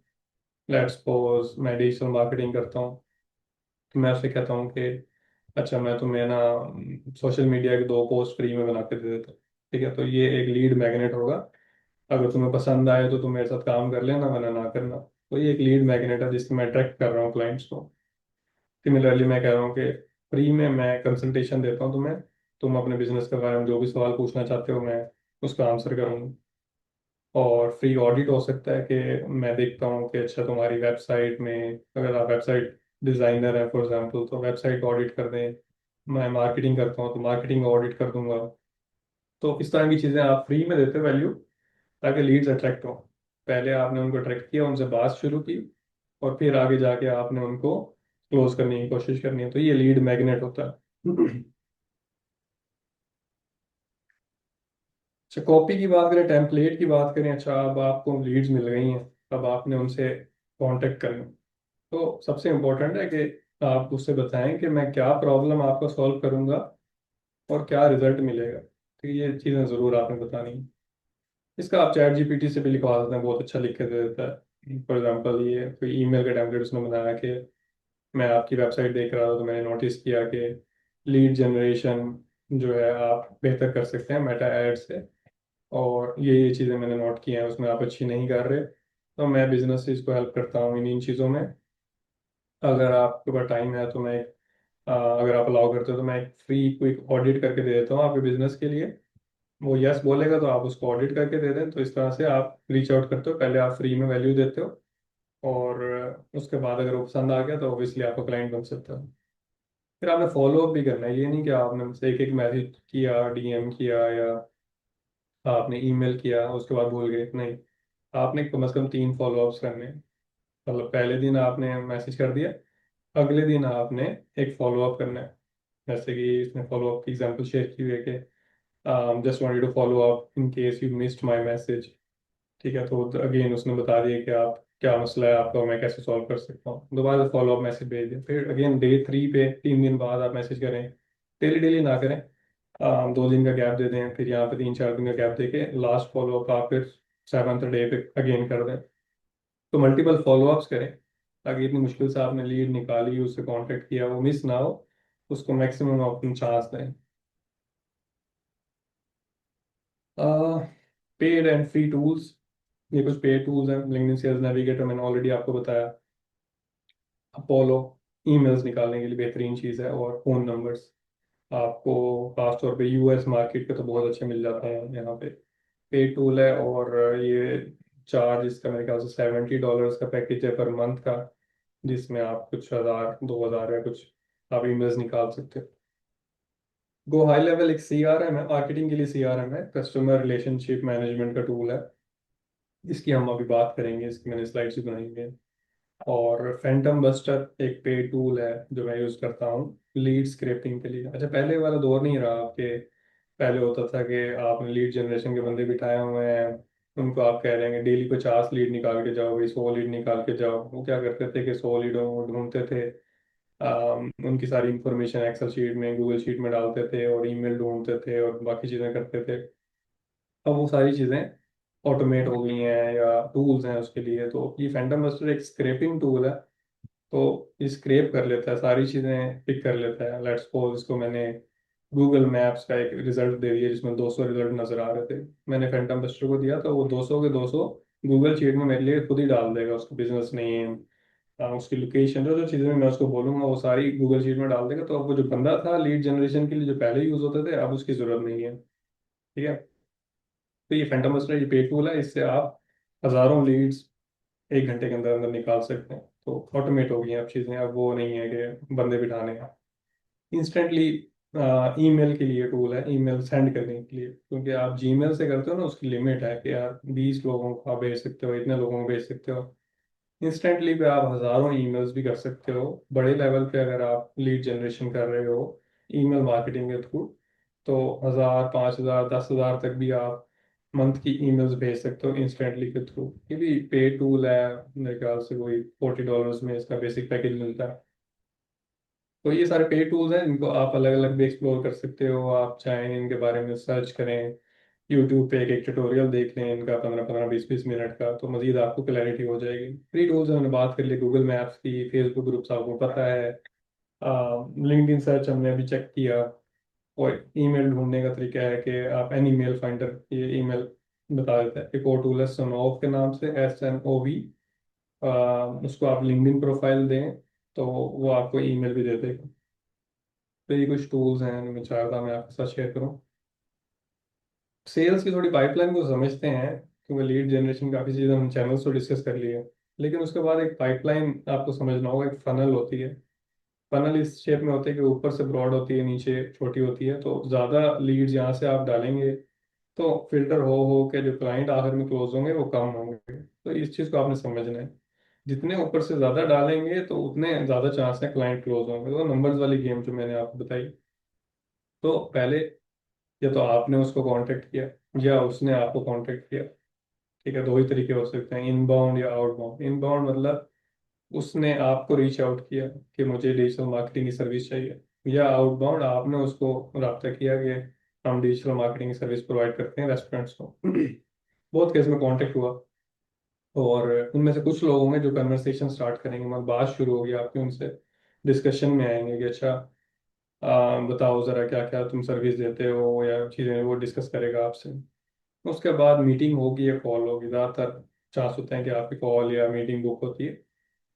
लेट्स सपोज मैं डिजिटल मार्केटिंग करता हूँ, तो मैं उससे कहता हूँ कि अच्छा मैं तुम्हें ना सोशल मीडिया के 2 पोस्ट फ्री में बना के दे देता हूँ। ठीक है, तो ये एक लीड मैग्नेट होगा। अगर तुम्हें पसंद आए तो तुम मेरे साथ काम कर लेना, वरना ना करना। तो ये एक लीड मैग्नेट है जिससे मैं अट्रैक्ट कर रहा हूँ क्लाइंट्स को। सिमिलरली मैं कह रहा हूँ कि फ्री में मैं कंसल्टेशन देता हूँ तुम्हें, तुम अपने बिजनेस के बारे में जो भी सवाल पूछना चाहते हो मैं उसका आंसर करूँगा। और फ्री ऑडिट हो सकता है कि मैं देखता हूँ कि अच्छा तुम्हारी वेबसाइट में, अगर आप वेबसाइट डिजाइनर है फॉर एग्जांपल, तो वेबसाइट ऑडिट कर दें। मैं मार्केटिंग करता हूँ तो मार्केटिंग ऑडिट कर दूंगा। तो इस तरह की चीज़ें आप फ्री में देते हो वैल्यू, ताकि लीड्स अट्रैक्ट हो। पहले आपने उनको अट्रैक्ट किया, उनसे बात शुरू की, और फिर आगे जाके आपने उनको क्लोज करने की कोशिश करनी है। तो ये लीड मैग्नेट होता है। अच्छा, कॉपी की बात करें, टेम्पलेट की बात करें। अच्छा, अब आपको लीड्स मिल गई हैं, अब आपने उनसे कांटेक्ट करना। तो सबसे इम्पोर्टेंट है कि आप उससे बताएं कि मैं क्या प्रॉब्लम आपको सॉल्व करूंगा और क्या रिजल्ट मिलेगा। तो ये चीज़ें ज़रूर आपने बतानी है। इसका आप चैट जीपीटी से भी लिखवा सकते हैं, बहुत अच्छा लिख के दे देता है। फॉर एग्जांपल ये कोई ईमेल का टेम्पलेट उसने बनाया कि मैं आपकी वेबसाइट देख रहा था तो मैंने नोटिस किया कि लीड जनरेशन जो है आप बेहतर कर सकते हैं मेटा एड से, और ये चीज़ें मैंने नोट की हैं, उसमें आप अच्छी नहीं कर रहे, तो मैं बिजनेस से इसको हेल्प करता हूँ इन इन चीज़ों में। अगर आपके पास टाइम है तो मैं अगर आप अलाउ करते हो तो मैं एक फ्री क्विक ऑडिट करके दे देता हूँ आपके बिजनेस के लिए। वो यस बोलेगा तो आप उसको ऑडिट करके दे दें। तो इस तरह से आप रीच आउट करते हो, पहले आप फ्री में वैल्यू देते हो, और उसके बाद अगर वो पसंद आ गया तो ऑब्वियसली आपका क्लाइंट बन सकता है। फिर आपने फॉलो अप भी करना है, ये नहीं कि आपने मुझसे एक एक मैसेज किया, डीएम किया, या आपने ईमेल किया उसके बाद भूल गए, नहीं। आपने कम से कम 3 फॉलोअप्स करने हैं। मतलब पहले दिन आपने मैसेज कर दिया, अगले दिन आपने एक फॉलोअप करना है। जैसे कि इसने फॉलोअप की एग्जांपल शेयर की हुई है कि just wanted to follow up in case you missed my message. ठीक है, तो अगेन उसने बता दिया कि आप क्या मसला है आपका, मैं कैसे सॉल्व कर सकता हूँ। दोबारा फॉलो अप मैसेज भेज दिया, फिर अगेन डे 3 पे 3 दिन बाद आप मैसेज करें। डेली डेली ना करें, 2 दिन का गैप दे दें, फिर यहाँ पे 3-4 दिन का गैप दे के लास्ट फॉलो अप आप फिर 7th डे पे अगेन कर दें। तो मल्टीपल फॉलो अप्स करें, ताकि इतनी मुश्किल से आपने लीड निकाली, उससे कांटेक्ट किया, वो मिस ना हो। उसको मैक्सिमम अपनी चांस दें। पेड एंड फ्री टूल्स, ये कुछ पेड टूल्स हैं। लिंक्डइन सेल्स नेविगेटर मैंने ऑलरेडी आपको बताया। अपोलो ईमेल्स निकालने के लिए बेहतरीन चीज़ है, और फ़ोन नंबर्स आपको खास तौर पे यूएस मार्केट पे तो बहुत अच्छे मिल जाते हैं यहाँ पे। पे टूल है, और ये चार्ज इसका मेरे ख्याल से $70 का पैकेज है पर मंथ का, जिसमें आप कुछ हज़ार 2,000 या कुछ आप ईमेल्स निकाल सकते हो। गो हाई लेवल एक सीआरएम है, मार्केटिंग के लिए सीआरएम है, कस्टमर रिलेशनशिप मैनेजमेंट का टूल है। इसकी हम अभी बात करेंगे, इसकी मैंने स्लाइड्स भी बनाई हुई है। और फैंटम बस्टर एक पेड टूल है जो मैं यूज़ करता हूँ लीड स्क्रैपिंग के लिए। अच्छा, पहले वाला दौर नहीं रहा आपके। पहले होता था कि आपने लीड जनरेशन के बंदे बिठाए हुए हैं, उनको आप कह रहे हैं डेली 50 लीड निकाल के जाओ भाई, 100 लीड निकाल के जाओ। वो क्या करते थे कि 100 लीडों को ढूंढते थे, उनकी सारी इंफॉर्मेशन एक्सेल शीट में, गूगल शीट में डालते थे और ईमेल ढूंढते थे और बाकी चीज़ें करते थे। अब वो सारी चीज़ें ऑटोमेट हो गई हैं या टूल्स हैं उसके लिए। तो ये फैंटम बस्टर एक स्क्रैपिंग टूल है। तो ये स्क्रैप कर लेता है, सारी चीज़ें पिक कर लेता है। लेट्स सपोज इसको मैंने गूगल मैप्स का एक रिजल्ट दे दिया जिसमें 200 रिजल्ट नज़र आ रहे थे, मैंने फैंटम बस्टर को दिया, तो वो 200 के 200 गूगल शीट में मेरे लिए खुद ही डाल देगा। उसका बिजनेस नेम, उसकी लोकेशन, जो जो चीज़ें मैं उसको बोलूंगा वो सारी गूगल शीट में डाल देगा। तो अब वो जो बंदा था लीड जनरेशन के लिए जो पहले यूज होते थे, अब उसकी जरूरत नहीं है। ठीक है। तो ये फैंटम बस्टर ये पेड टूल है, इससे आप हजारों लीड्स 1 घंटे के अंदर अंदर निकाल सकते हैं। तो ऑटोमेट हो गई हैं अब चीज़ें, अब वो नहीं है कि बंदे बिठाने हैं। इंस्टेंटली ईमेल के लिए टूल है, ईमेल सेंड करने के लिए, क्योंकि आप जीमेल से करते हो ना, उसकी लिमिट है कि यार 20 लोगों को आप भेज सकते हो, इतने लोगों को भेज सकते हो। इंस्टेंटली पे आप हजारों ईमेल्स भी कर सकते हो। बड़े लेवल पे अगर आप लीड जनरेशन कर रहे हो ईमेल मार्केटिंग के थ्रू, तो 1000, 5000, 10,000 तक भी आप मंथ की ईमेल्स भेज सकते हो इंस्टेंटली के थ्रू। ये भी पेड टूल है, मेरे ख्याल से कोई $40 में इसका बेसिक पैकेज मिलता है। तो ये सारे पेड टूल्स हैं, इनको आप अलग अलग भी एक्सप्लोर कर सकते हो। आप चाहें इनके बारे में सर्च करें, यूट्यूब पे एक एक ट्यूटोरियल देख लें इनका 15-15, 20-20 मिनट का, तो मजीद आपको क्लैरिटी हो जाएगी। फ्री टूल्स हमने बात कर ली गूगल मैप्स की, फेसबुक ग्रुप्स आपको पता है, लिंक्डइन सर्च हमने अभी चेक किया, और ईमेल ढूंढने का तरीका है कि आप एनी मेल फाइंडर, ये ईमेल बता देता है। एक और टूल है सोनोव के नाम से, SNOV। उसको आप लिंक्डइन प्रोफाइल दें तो वो आपको ईमेल भी दे देगा। तो ये कुछ टूल्स हैं जो मैं चाह रहा था मैं आपके साथ शेयर करूँ। सेल्स की थोड़ी पाइपलाइन को समझते हैं, क्योंकि लीड जनरेशन काफ़ी चीज़ें हम चैनल्स तो डिस्कस कर लिए, लेकिन उसके बाद एक पाइपलाइन आपको समझना होगा। एक फनल होती है। फनल इस शेप में होती है कि ऊपर से ब्रॉड होती है, नीचे छोटी होती है। तो ज़्यादा लीड्स यहाँ से आप डालेंगे तो फिल्टर हो के जो क्लाइंट आखिर में क्लोज होंगे वो कम होंगे। तो इस चीज़ को आपने समझना है। जितने ऊपर से ज़्यादा डालेंगे तो उतने ज़्यादा चांस है क्लाइंट क्लोज होंगे। तो नंबर्स वाली गेम जो मैंने आपको बताई, तो पहले या तो आपने उसको कांटेक्ट किया या उसने आपको कांटेक्ट किया। ठीक है, दो ही तरीके हो सकते हैं, इनबाउंड या आउटबाउंड। इनबाउंड मतलब उसने आपको रीच आउट किया कि मुझे डिजिटल मार्केटिंग की सर्विस चाहिए, या आउटबाउंड आपने उसको रब्ता किया कि हम डिजिटल मार्केटिंग की सर्विस प्रोवाइड करते हैं रेस्टोरेंट्स को। बहुत केस में कांटेक्ट हुआ, और उनमें से कुछ लोग होंगे जो कन्वर्सेशन स्टार्ट करेंगे, मतलब बात शुरू होगी आपकी उनसे, डिस्कशन में आएंगे कि अच्छा बताओ ज़रा क्या क्या तुम सर्विस देते हो, या चीज़ें वो डिस्कस करेगा आपसे। उसके बाद मीटिंग होगी या कॉल होगी। ज़्यादातर चांस होते हैं कि आपकी कॉल या मीटिंग बुक होती है।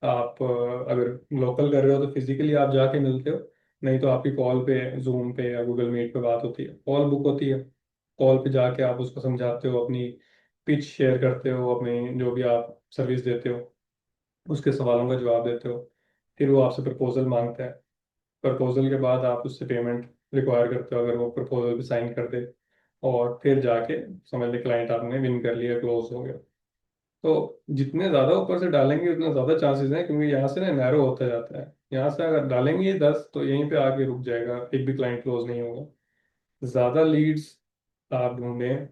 आप अगर लोकल कर रहे हो तो फिजिकली आप जाके मिलते हो, नहीं तो आपकी कॉल पे, जूम पे या गूगल मीट पे बात होती है। कॉल बुक होती है, कॉल पे जाके आप उसको समझाते हो, अपनी पिच शेयर करते हो, अपनी जो भी आप सर्विस देते हो उसके सवालों का जवाब देते हो। फिर वो आपसे प्रपोजल मांगता है। प्रपोजल के बाद आप उससे पेमेंट रिक्वायर करते हो, अगर वो प्रपोजल पे साइन कर दे, और फिर जाके समझ ले क्लाइंट आपने विन कर लिया, क्लोज हो गया। तो जितने ज़्यादा ऊपर से डालेंगे उतना ज़्यादा चांसेस हैं, क्योंकि यहाँ से ना नैरो होता जाता है। यहाँ से अगर डालेंगे 10 तो यहीं पे आके रुक जाएगा, एक भी क्लाइंट क्लोज नहीं होगा। ज़्यादा लीड्स आप ढूंढें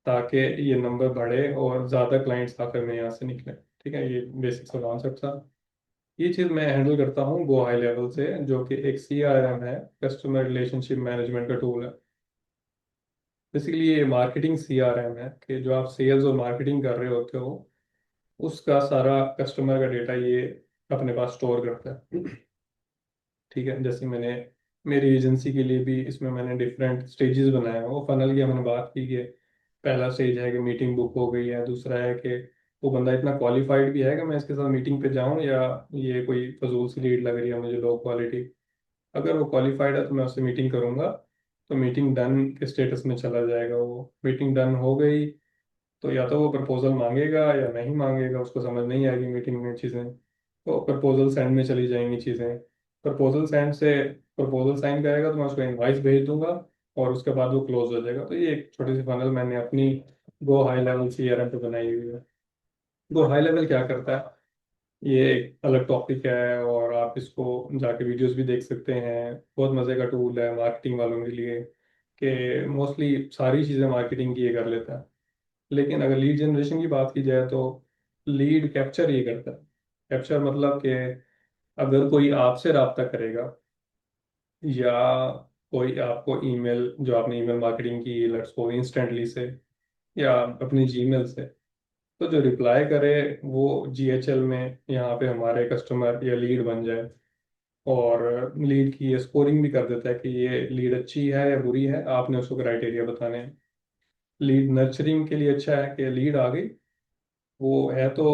ताकि ये नंबर बढ़े और ज़्यादा क्लाइंट्स आकर में यहाँ से निकले। ठीक है, ये बेसिक सा कॉन्सेप्ट था। ये चीज़ मैं हैंडल करता हूँ गो हाई लेवल से, जो कि एक CRM है, कस्टमर रिलेशनशिप मैनेजमेंट का टूल है। बेसिकली ये मार्केटिंग CRM है कि जो आप सेल्स और मार्केटिंग कर रहे होते हो उसका सारा कस्टमर का डेटा ये अपने पास स्टोर करता है। ठीक है, जैसे मैंने मेरी एजेंसी के लिए भी इसमें मैंने डिफरेंट स्टेजेस बनाए हैं। वो फनल की हमने बात की कि पहला स्टेज है कि मीटिंग बुक हो गई है, दूसरा है कि वो बंदा इतना क्वालिफाइड भी है कि मैं इसके साथ मीटिंग पे जाऊं, या ये कोई फजूल सी लीड लग रही है मुझे, लो क्वालिटी। अगर वो क्वालिफाइड है तो मैं उससे मीटिंग करूंगा, तो मीटिंग डन के स्टेटस में चला जाएगा। वो मीटिंग डन हो गई तो या तो वो प्रपोजल मांगेगा या नहीं मांगेगा, उसको समझ नहीं आएगी मीटिंग में चीज़ें, तो प्रपोजल सेंड में चली जाएंगी चीज़ें। प्रपोजल सेंड से प्रपोजल साइन करेगा तो मैं उसको इनवाइस भेज दूंगा, और उसके बाद वो क्लोज हो जाएगा। तो ये एक छोटी सी फनल मैंने अपनी गो हाई लेवल CRM पे बनाई हुई है। गो हाई लेवल क्या करता है, ये एक अलग टॉपिक है, और आप इसको जाके वीडियोस भी देख सकते हैं। बहुत मज़े का टूल है मार्केटिंग वालों के लिए, कि मोस्टली सारी चीज़ें मार्केटिंग की ये कर लेता है। लेकिन अगर लीड जनरेशन की बात की जाए तो लीड कैप्चर ये करता है। कैप्चर मतलब कि अगर कोई आपसे रब्ता करेगा या कोई आपको ईमेल, जो आपने ईमेल मार्केटिंग की, लेट्स सपोज इंस्टेंटली से या अपनी जीमेल से, तो जो रिप्लाई करे वो जीएचएल में यहाँ पे हमारे कस्टमर या लीड बन जाए, और लीड की ये स्कोरिंग भी कर देता है कि ये लीड अच्छी है या बुरी है, आपने उसको क्राइटेरिया बताने हैं। लीड नर्चरिंग के लिए अच्छा है कि लीड आ गई, वो है तो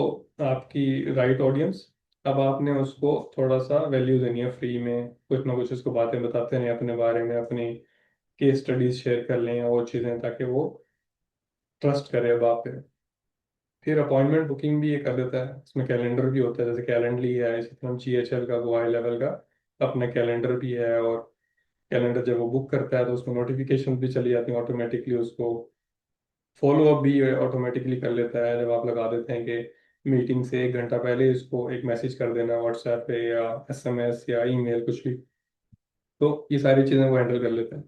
आपकी राइट ऑडियंस, अब आपने उसको थोड़ा सा वैल्यू देनी है, फ्री में कुछ ना कुछ उसको बातें बताते रहें अपने बारे में, अपनी केस स्टडीज शेयर कर लें और चीज़ें, ताकि वो ट्रस्ट करे अब आप पे। फिर अपॉइंटमेंट बुकिंग भी ये कर देता है, इसमें कैलेंडर भी होता है, जैसे कैलेंडली है इसी तरह जीएचएल का, वो हाई लेवल का अपना कैलेंडर भी है। और कैलेंडर जब वो बुक करता है तो उसमें नोटिफिकेशन भी चली जाती है ऑटोमेटिकली, उसको फॉलो अप भी ऑटोमेटिकली कर लेता है जब आप लगा देते हैं कि मीटिंग से 1 घंटा पहले इसको एक मैसेज कर देना व्हाट्सएप पे या एसएमएस या ईमेल कुछ भी। तो ये सारी चीज़ें वो हैंडल कर लेते हैं।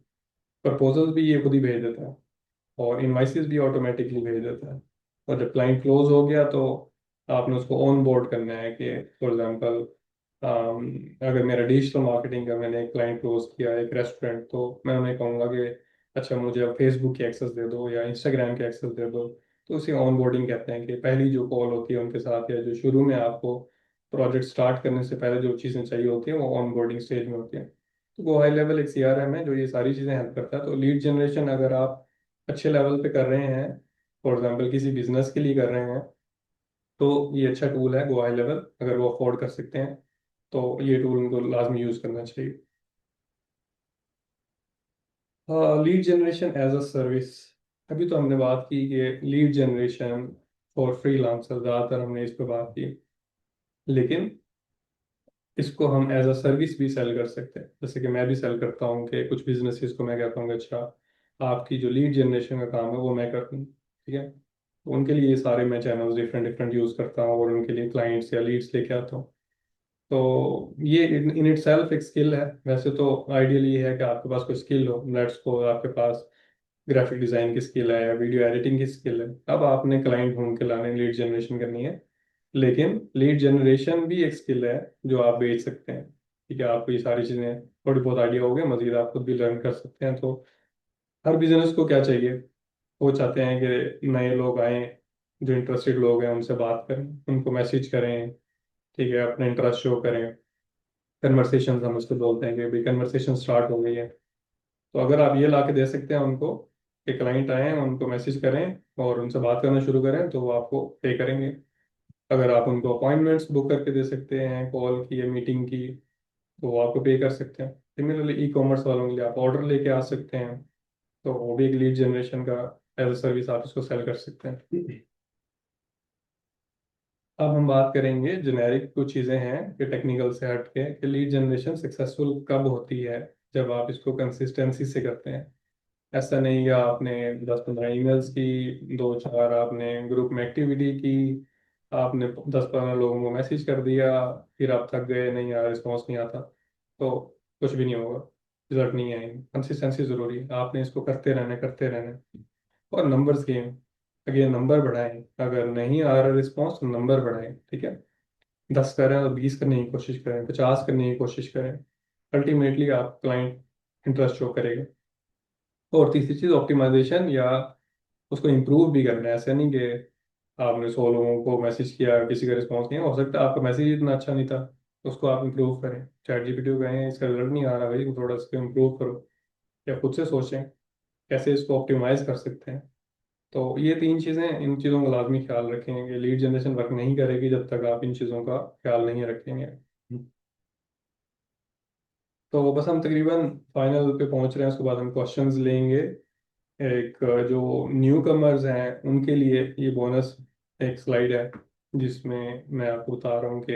प्रपोजल्स भी ये खुद ही भेज देता है, और इनवाइसेस भी ऑटोमेटिकली भेज देता है। और जब क्लाइंट क्लोज हो गया तो आपने उसको ऑन बोर्ड करना है कि फॉर एग्जांपल अगर मेरा डिजिटल मार्केटिंग का मैंने एक क्लाइंट क्लोज किया, एक रेस्टोरेंट, तो मैं उन्हें कहूँगा कि अच्छा मुझे अब फेसबुक की एक्सेस दे दो या इंस्टाग्राम की एक्सेस दे दो। तो उसे ऑन बोर्डिंग कहते हैं, कि पहली जो कॉल होती है उनके साथ, या जो शुरू में आपको प्रोजेक्ट स्टार्ट करने से पहले जो चीज़ें चाहिए होती हैं वो ऑन बोर्डिंग स्टेज में होती हैं। तो वो हाई लेवल एक सीआरएम है जो ये सारी चीज़ें हेल्प करता है। तो लीड जनरेशन अगर आप अच्छे लेवल पे कर रहे हैं, फॉर एग्जांपल किसी बिजनेस के लिए कर रहे हैं, तो ये अच्छा टूल है गो हाई लेवल, अगर वो अफोर्ड कर सकते हैं तो ये टूल उनको लाजमी यूज़ करना चाहिए। Lead generation as a service, अभी तो हमने बात की कि लीड जनरेशन फॉर फ्रीलांसर, ज़्यादातर हमने इस पर बात की, लेकिन इसको हम एज अ सर्विस भी सेल कर सकते हैं। जैसे कि मैं भी सेल करता हूँ कि कुछ बिजनेसेस को मैं कहता हूँ कि अच्छा आपकी जो लीड जनरेशन का काम है वो मैं कर दूँ, ठीक है। तो उनके लिए ये सारे मैं चैनल्स डिफरेंट डिफरेंट यूज़ करता हूँ और उनके लिए क्लाइंट्स या लीड्स लेके आता हूँ। तो ये इन इट सेल्फ एक स्किल है। वैसे तो आइडियल ये है कि आपके पास कोई स्किल हो, लेट्स को आपके पास ग्राफिक डिजाइन की स्किल है या वीडियो एडिटिंग की स्किल है, अब आपने क्लाइंट ढूंढ के लाने, लीड जनरेशन करनी है। लेकिन लीड जनरेशन भी एक स्किल है जो आप बेच सकते हैं, ठीक है। आपको ये सारी चीज़ें थोड़ी बहुत आइडिया हो गया, मजीद आप खुद भी लर्न कर सकते हैं। तो हर बिजनेस को क्या चाहिए, वो चाहते हैं कि नए लोग आए, जो इंटरेस्टेड लोग हैं उनसे बात करें, उनको मैसेज करें, ठीक है, अपने इंटरेस्ट शो करें। कन्वर्सेशन हम उसको बोलते हैं कि भाई कन्वर्सेशन स्टार्ट हो गई है। तो अगर आप ये ला के दे सकते हैं उनको कि क्लाइंट आए उनको मैसेज करें और उनसे बात करना शुरू करें, तो वो आपको पे करेंगे। अगर आप उनको अपॉइंटमेंट्स बुक करके दे सकते हैं, कॉल की या मीटिंग की, तो वो आपको पे कर सकते हैं। सिमिलरली ई कॉमर्स वालों के लिए आप ऑर्डर लेके आ सकते हैं, तो वो भी एक लीड जनरेशन का एज अ सर्विस आप इसको सेल कर सकते हैं। अब हम बात करेंगे जेनेरिक कुछ चीज़ें हैं कि टेक्निकल से हट के, कि लीड जनरेशन सक्सेसफुल कब होती है, जब आप इसको कंसिस्टेंसी से करते हैं। ऐसा नहीं कि आपने 10-15 ईमेल्स की, 2-4 आपने ग्रुप में एक्टिविटी की, आपने 10-15 लोगों को मैसेज कर दिया, फिर आप थक गए, नहीं यार रिस्पॉन्स नहीं आता, तो कुछ भी नहीं होगा, रिजल्ट नहीं आएंगे। कंसिस्टेंसी जरूरी है, आपने इसको करते रहना है। और नंबर्स गेम, अगेन नंबर बढ़ाएं, अगर नहीं आ रहा रिस्पॉन्स तो नंबर बढ़ाएं, ठीक है। 10 करें और 20 करने की कोशिश करें, 50 करने की कोशिश करें, अल्टीमेटली आप क्लाइंट इंटरेस्ट शो करेगा। और तीसरी चीज ऑप्टिमाइजेशन, या उसको इम्प्रूव भी करना है। ऐसा नहीं कि आपने 100 लोगों को मैसेज किया, किसी का रिस्पॉन्स नहीं है, हो सकता है आपका मैसेज इतना अच्छा नहीं था, उसको आप इम्प्रूव करें। चैट जीपीटी को कहें इसका रिजल्ट नहीं आ रहा भाई, थोड़ा इसको इम्प्रूव करो, या खुद से सोचें कैसे इसको ऑप्टिमाइज कर सकते हैं। तो ये 3 चीज़ें, इन चीज़ों का लाजमी ख्याल रखें कि लीड जनरेशन वर्क नहीं करेगी जब तक आप इन चीज़ों का ख्याल नहीं रखेंगे। तो बस हम तकरीबन फाइनल पे पहुंच रहे हैं, उसके बाद हम क्वेश्चंस लेंगे। एक जो न्यू कमर्स हैं उनके लिए ये बोनस एक स्लाइड है, जिसमें मैं आपको बता रहा हूँ कि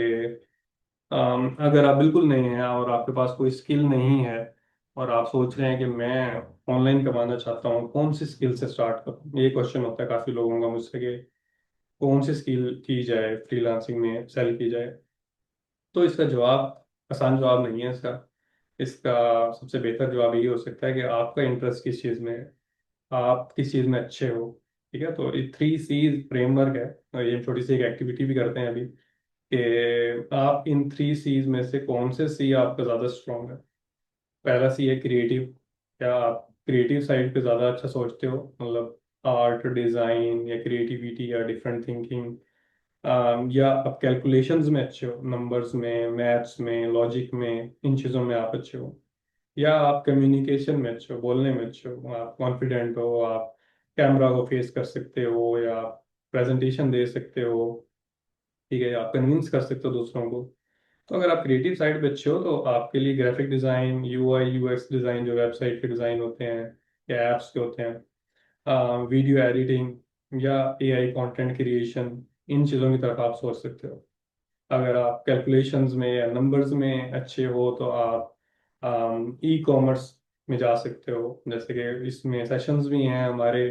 अगर आप बिल्कुल नए हैं और आपके पास कोई स्किल नहीं है, और आप सोच रहे हैं कि मैं ऑनलाइन कमाना चाहता हूँ, कौन सी स्किल से स्टार्ट करूँ, ये क्वेश्चन होता है काफ़ी लोगों का मुझसे कि कौन सी स्किल की जाए, फ्रीलांसिंग में सेल की जाए। तो इसका जवाब, आसान जवाब नहीं है इसका। इसका सबसे बेहतर जवाब ये हो सकता है कि आपका इंटरेस्ट किस चीज़ में है, आप किस चीज़ में अच्छे हो, ठीक है। तो ये 3 C's फ्रेमवर्क है, और ये छोटी सी एक एक्टिविटी भी करते हैं अभी, कि आप इन 3 C's में से कौन से सी आपका ज़्यादा स्ट्रॉन्ग है। पहला सी है क्रिएटिव। क्या आप क्रिएटिव साइड पे ज़्यादा अच्छा सोचते हो, मतलब आर्ट डिज़ाइन या क्रिएटिविटी या डिफरेंट थिंकिंग, या आप कैलकुलेशंस में अच्छे हो, नंबर्स में, मैथ्स में, लॉजिक में, इन चीज़ों में आप अच्छे हो, या आप कम्युनिकेशन में अच्छे हो, बोलने में अच्छे हो, आप कॉन्फिडेंट हो, आप कैमरा को फेस कर सकते हो, या आप प्रेजेंटेशन दे सकते हो, ठीक है, आप कन्विंस कर सकते हो दूसरों को। तो अगर आप क्रिएटिव साइड पे अच्छे हो तो आपके लिए graphic design, UI UX design, जो वेबसाइट के डिज़ाइन होते हैं या एप्स के होते हैं, वीडियो एडिटिंग या एआई कंटेंट क्रिएशन, इन चीज़ों की तरफ आप सोच सकते हो। अगर आप कैलकुलेशंस में या नंबर्स में अच्छे हो तो आप ई कॉमर्स में जा सकते हो। जैसे कि इसमें सेशंस भी हैं हमारे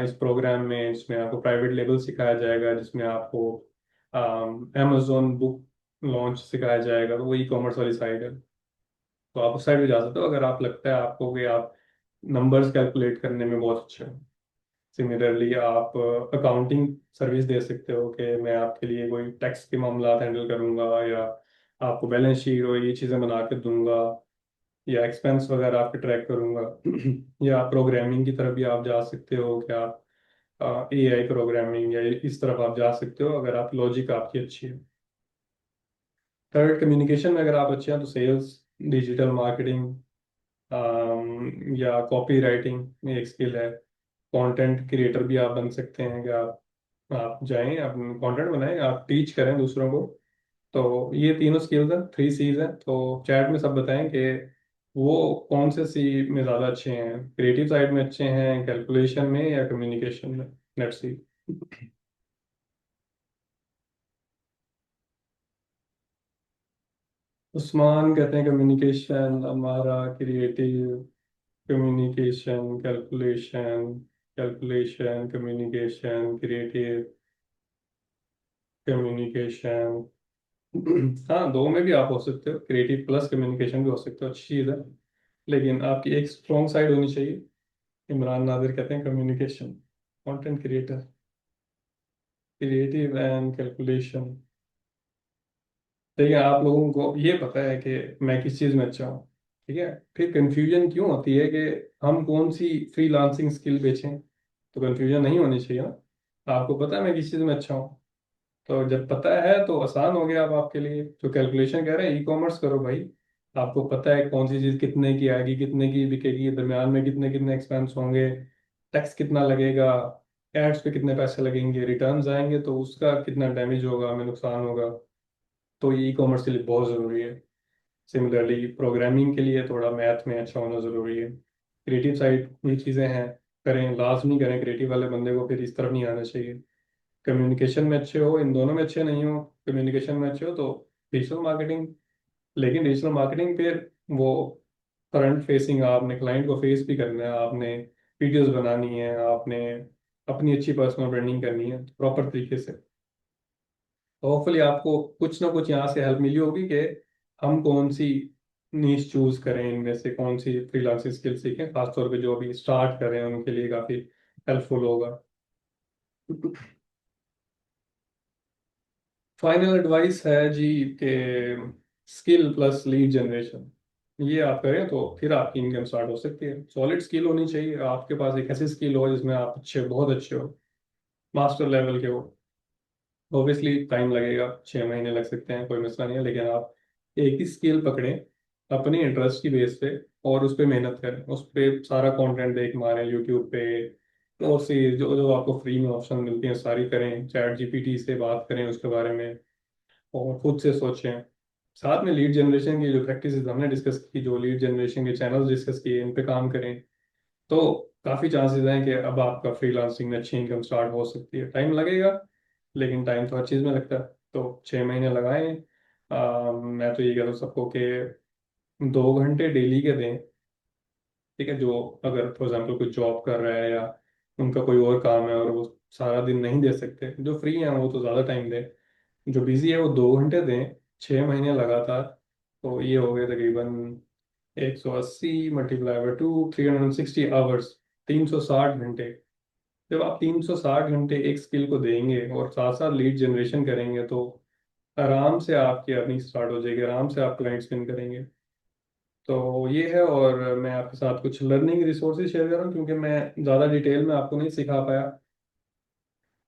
इस प्रोग्राम में, जिसमें आपको प्राइवेट लेबल सिखाया जाएगा, जिसमें आपको अमेजोन बुक लॉन्च सिखाया जाएगा, तो वो ई कॉमर्स वाली साइड है। तो आप उस साइड भी जा सकते हो अगर आप लगता है आपको कि आप नंबर्स कैलकुलेट करने में बहुत अच्छे हो। सिमिलरली आप अकाउंटिंग सर्विस दे सकते हो कि मैं आपके लिए कोई टैक्स के मामला हैंडल करूंगा, या आपको बैलेंस शीट और ये चीज़ें बना के दूंगा, या एक्सपेंस वगैरह आपके ट्रैक करूंगा। या प्रोग्रामिंग की तरफ भी आप जा सकते हो कि आप एआई प्रोग्रामिंग या इस तरफ आप जा सकते हो अगर आप लॉजिक आपकी अच्छी है। थर्ड, कम्युनिकेशन में अगर आप अच्छे हैं तो सेल्स, डिजिटल मार्केटिंग, या कॉपी राइटिंग में एक स्किल है। कंटेंट क्रिएटर भी आप बन सकते हैं कि आप जाएं, आप कंटेंट बनाएं, आप टीच करें दूसरों को। तो ये तीनों स्किल्स हैं, 3 C's हैं। तो चैट में सब बताएं कि वो कौन से सी में ज़्यादा अच्छे हैं, क्रिएटिव साइड में अच्छे हैं, कैलकुलेशन में, या कम्युनिकेशन में। Let's see. उस्मान कहते हैं कम्युनिकेशन, हमारा creative, communication, calculation, calculation, communication, creative, communication. हाँ, दो में भी आप हो सकते हो, क्रिएटिव प्लस कम्युनिकेशन भी हो सकते हो, अच्छी चीज़ है। लेकिन आपकी एक स्ट्रॉन्ग साइड होनी चाहिए। इमरान नादिर कहते हैं communication, content creator, creative and calculation. देखिए, आप लोगों को ये पता है कि मैं किस चीज़ में अच्छा हूँ, ठीक है, फिर कंफ्यूजन क्यों होती है कि हम कौन सी फ्रीलांसिंग स्किल बेचें। तो कंफ्यूजन नहीं होनी चाहिए ना। आपको पता है मैं किस चीज़ में अच्छा हूँ, तो जब पता है तो आसान हो गया अब आपके लिए। जो कैलकुलेशन कह रहे हैं, ई कॉमर्स करो भाई। आपको पता है कौन सी चीज़ कितने की आएगी, कितने की बिकेगी, दरम्यान में कितने कितने एक्सपेंस होंगे, टैक्स कितना लगेगा, एड्स पे कितने पैसे लगेंगे, रिटर्न्स आएंगे तो उसका कितना डैमेज होगा, हमें नुकसान होगा। तो ये ई कॉमर्स के लिए बहुत ज़रूरी है। सिमिलरली प्रोग्रामिंग के लिए थोड़ा मैथ में अच्छा होना ज़रूरी है। क्रिएटिव साइड ये चीज़ें हैं, करें, लाजमी करें। क्रिएटिव वाले बंदे को फिर इस तरफ नहीं आना चाहिए। कम्युनिकेशन में अच्छे हो, इन दोनों में अच्छे नहीं हो, कम्युनिकेशन में अच्छे हो तो डिजिटल मार्केटिंग। लेकिन डिजिटल मार्केटिंग पे वो फ्रंट फेसिंग, आपने क्लाइंट को फेस भी करना है, आपने वीडियोस बनानी है, आपने अपनी अच्छी पर्सनल ब्रांडिंग करनी है प्रॉपर तरीके से। तो होपफुली आपको कुछ ना कुछ यहाँ से हेल्प मिली होगी कि हम कौन सी नीश चूज करें, इनमें से कौन सी फ्रीलांसिंग स्किल सीखें, खासतौर पे जो अभी स्टार्ट कर रहे हैं उनके लिए काफ़ी हेल्पफुल होगा। फाइनल एडवाइस है जी कि स्किल प्लस लीड जनरेशन ये आप करें तो फिर आपकी इनकम स्टार्ट हो सकती है। सॉलिड स्किल होनी चाहिए आपके पास, एक ऐसी स्किल हो जिसमें आप अच्छे, बहुत अच्छे हो, मास्टर लेवल के हो। ऑब्वियसली टाइम लगेगा, 6 महीने लग सकते हैं, कोई मसला नहीं है, लेकिन आप एक ही स्किल पकड़ें अपनी इंटरेस्ट की बेस पे, और उस पर मेहनत करें, उस पर सारा कंटेंट देख मारें यूट्यूब पे, और से जो जो आपको फ्री में ऑप्शन मिलती हैं सारी करें, चैट जीपीटी से बात करें उसके बारे में, और खुद से सोचें। साथ में लीड जनरेशन की जो प्रैक्टिस हमने डिस्कस की, जो लीड जनरेशन के चैनल्स डिस्कस किए, इन पे काम करें, तो काफ़ी चांसेस हैं कि अब आपका फ्रीलांसिंग में अच्छी इनकम स्टार्ट हो सकती है। टाइम लगेगा, लेकिन टाइम तो हर चीज़ में लगता है। तो 6 महीने लगाएं। मैं तो ये कहता हूँ सबको कि 2 घंटे डेली के दें, ठीक है। जो अगर फॉर एग्जांपल कोई जॉब कर रहा है या उनका कोई और काम है और वो सारा दिन नहीं दे सकते, जो फ्री हैं वो तो ज़्यादा टाइम दें, जो बिजी है वो 2 घंटे दें, 6 महीने लगातार। तो ये हो गए तकरीबन 180 × 2 360 आवर्स, 360 घंटे। जब आप 360 घंटे एक स्किल को देंगे और साथ साथ लीड जनरेशन करेंगे तो आराम से आपकी अर्निंग स्टार्ट हो जाएगी, आराम से आप क्लाइंट्स विन करेंगे। तो ये है। और मैं आपके साथ कुछ लर्निंग रिसोर्सेज शेयर कर रहा हूँ, क्योंकि मैं ज़्यादा डिटेल में आपको नहीं सिखा पाया,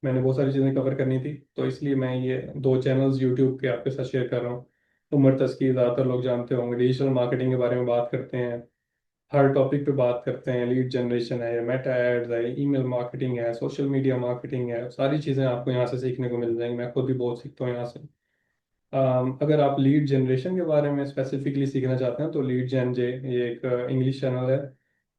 मैंने बहुत सारी चीज़ें कवर करनी थी, तो इसलिए मैं ये दो चैनल्स यूट्यूब के आपके साथ शेयर कर रहा हूँ। उमर तस्कीर ज़्यादातर लोग जानते होंगे, डिजिटल मार्केटिंग के बारे में बात करते हैं, हर टॉपिक पे बात करते हैं। लीड जनरेशन है, मेटा एड्स है, ईमेल मार्केटिंग है, सोशल मीडिया मार्केटिंग है, सारी चीज़ें आपको यहाँ से सीखने को मिल जाएंगी। मैं खुद भी बहुत सीखता हूँ यहाँ से। अगर आप लीड जनरेशन के बारे में स्पेसिफिकली सीखना चाहते हैं तो लीड जेन जे, ये एक इंग्लिश चैनल है।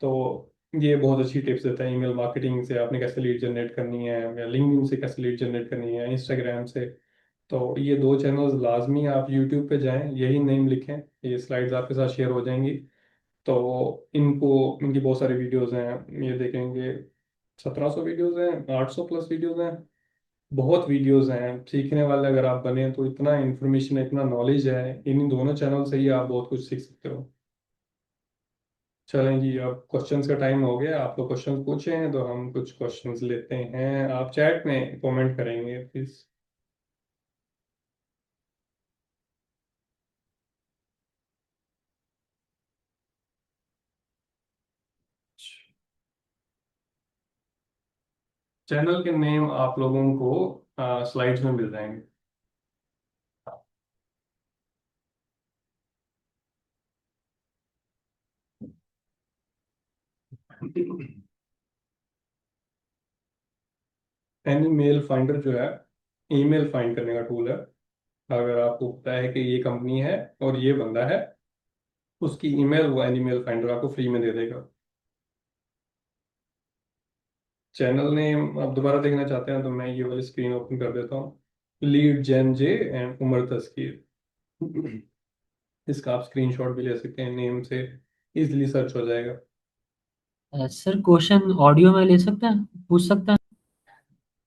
तो ये बहुत अच्छी टिप्स देता है ईमेल मार्केटिंग से आपने कैसे लीड जनरेट करनी है, या लिंक्डइन से कैसे लीड जनरेट करनी है, इंस्टाग्राम से। तो ये दो चैनल्स लाजमी आप यूट्यूब पे जाएं, यही नेम लिखें, ये स्लाइड्स आपके साथ शेयर हो जाएंगी। तो इनको इनकी बहुत सारी वीडियोस हैं, ये देखेंगे 1700 वीडियोस हैं, 800 प्लस वीडियोस हैं, बहुत वीडियोस हैं सीखने वाले। अगर आप बने तो इतना इन्फॉर्मेशन है, इतना नॉलेज है, इन दोनों चैनल से ही आप बहुत कुछ सीख सकते हो। चलें जी, अब क्वेश्चंस का टाइम हो गया, आप लोग क्वेश्चंस पूछे हैं तो हम कुछ क्वेश्चंस लेते हैं। आप चैट में कमेंट करेंगे प्लीज। चैनल के नेम आप लोगों को स्लाइड्स में मिल जाएंगे। एनी मेल फाइंडर जो है, ईमेल फाइंड करने का टूल है। अगर आपको पता है कि ये कंपनी है और ये बंदा है, उसकी ईमेल वो एनी मेल फाइंडर आपको फ्री में दे देगा। चैनल नेम आप दोबारा देखना चाहते हैं तो मैं ये वाली स्क्रीन ओपन कर देता हूँ, lead gen J and Umar Taskeer. इसका आप स्क्रीनशॉट भी ले सकते हैं, नेम से इजीली सर्च हो जाएगा।
सर क्वेश्चन ऑडियो में ले सकते हैं, पूछ सकते हैं?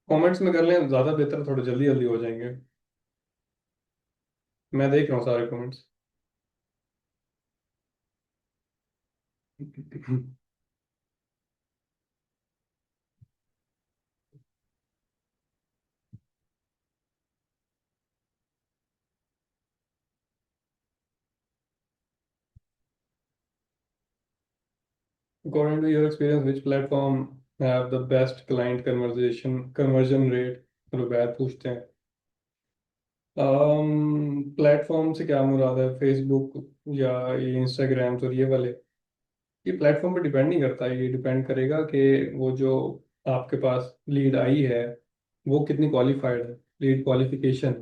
कमेंट्स में कर लें ज़्यादा बेहतर, थोड़े जल्दी जल्दी हो जाएंगे। मैं देख रहा हूँ सारे comments. According to your experience, which platform have the best client conversion rate? रुबैद पूछते हैं। प्लेटफॉर्म से क्या मुराद है, फेसबुक या ये इंस्टाग्राम और ये वाले? ये प्लेटफॉर्म पे डिपेंड नहीं करता है, ये डिपेंड करेगा कि वो जो आपके पास लीड आई है वो कितनी क्वालिफाइड है। लीड क्वालिफिकेशन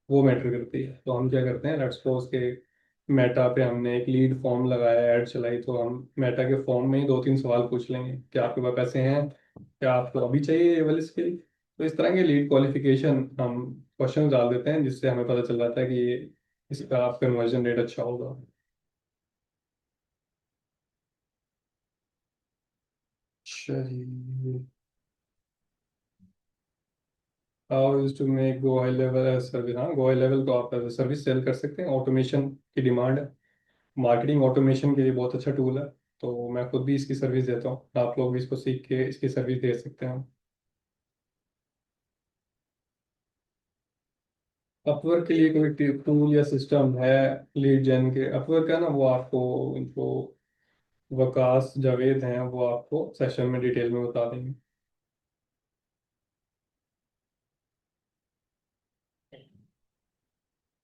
वो मैटर करती है। तो हम क्या करते हैं, लेट्स सपोज के मेटा पे हमने एक लीड फॉर्म लगाया, ऐड चलाई, तो हम मेटा के फॉर्म में ही दो तीन सवाल पूछ लेंगे, क्या आपके पास पैसे हैं, क्या आपको अभी चाहिए ये वाली स्किल। तो इस तरह के लीड क्वालिफिकेशन हम क्वेश्चन डाल देते हैं, जिससे हमें पता चल जाता है कि ये इसका कन्वर्जन रेट अच्छा होगा। चलिए, how is to make go high level as service? हाँ, गो हाई लेवल को आप एज सर्विस सेल कर सकते हैं, ऑटोमेशन की डिमांड है। मार्केटिंग ऑटोमेशन के लिए बहुत अच्छा टूल है। तो मैं खुद भी इसकी सर्विस देता हूँ, आप लोग भी इसको सीख के इसकी सर्विस दे सकते हैं। अपवर्क के लिए कोई टूल या सिस्टम है? लीड जेन के अपवर्क है ना, वो आपको जो वकास जावेद हैं वो आपको सेशन में डिटेल में बता देंगे।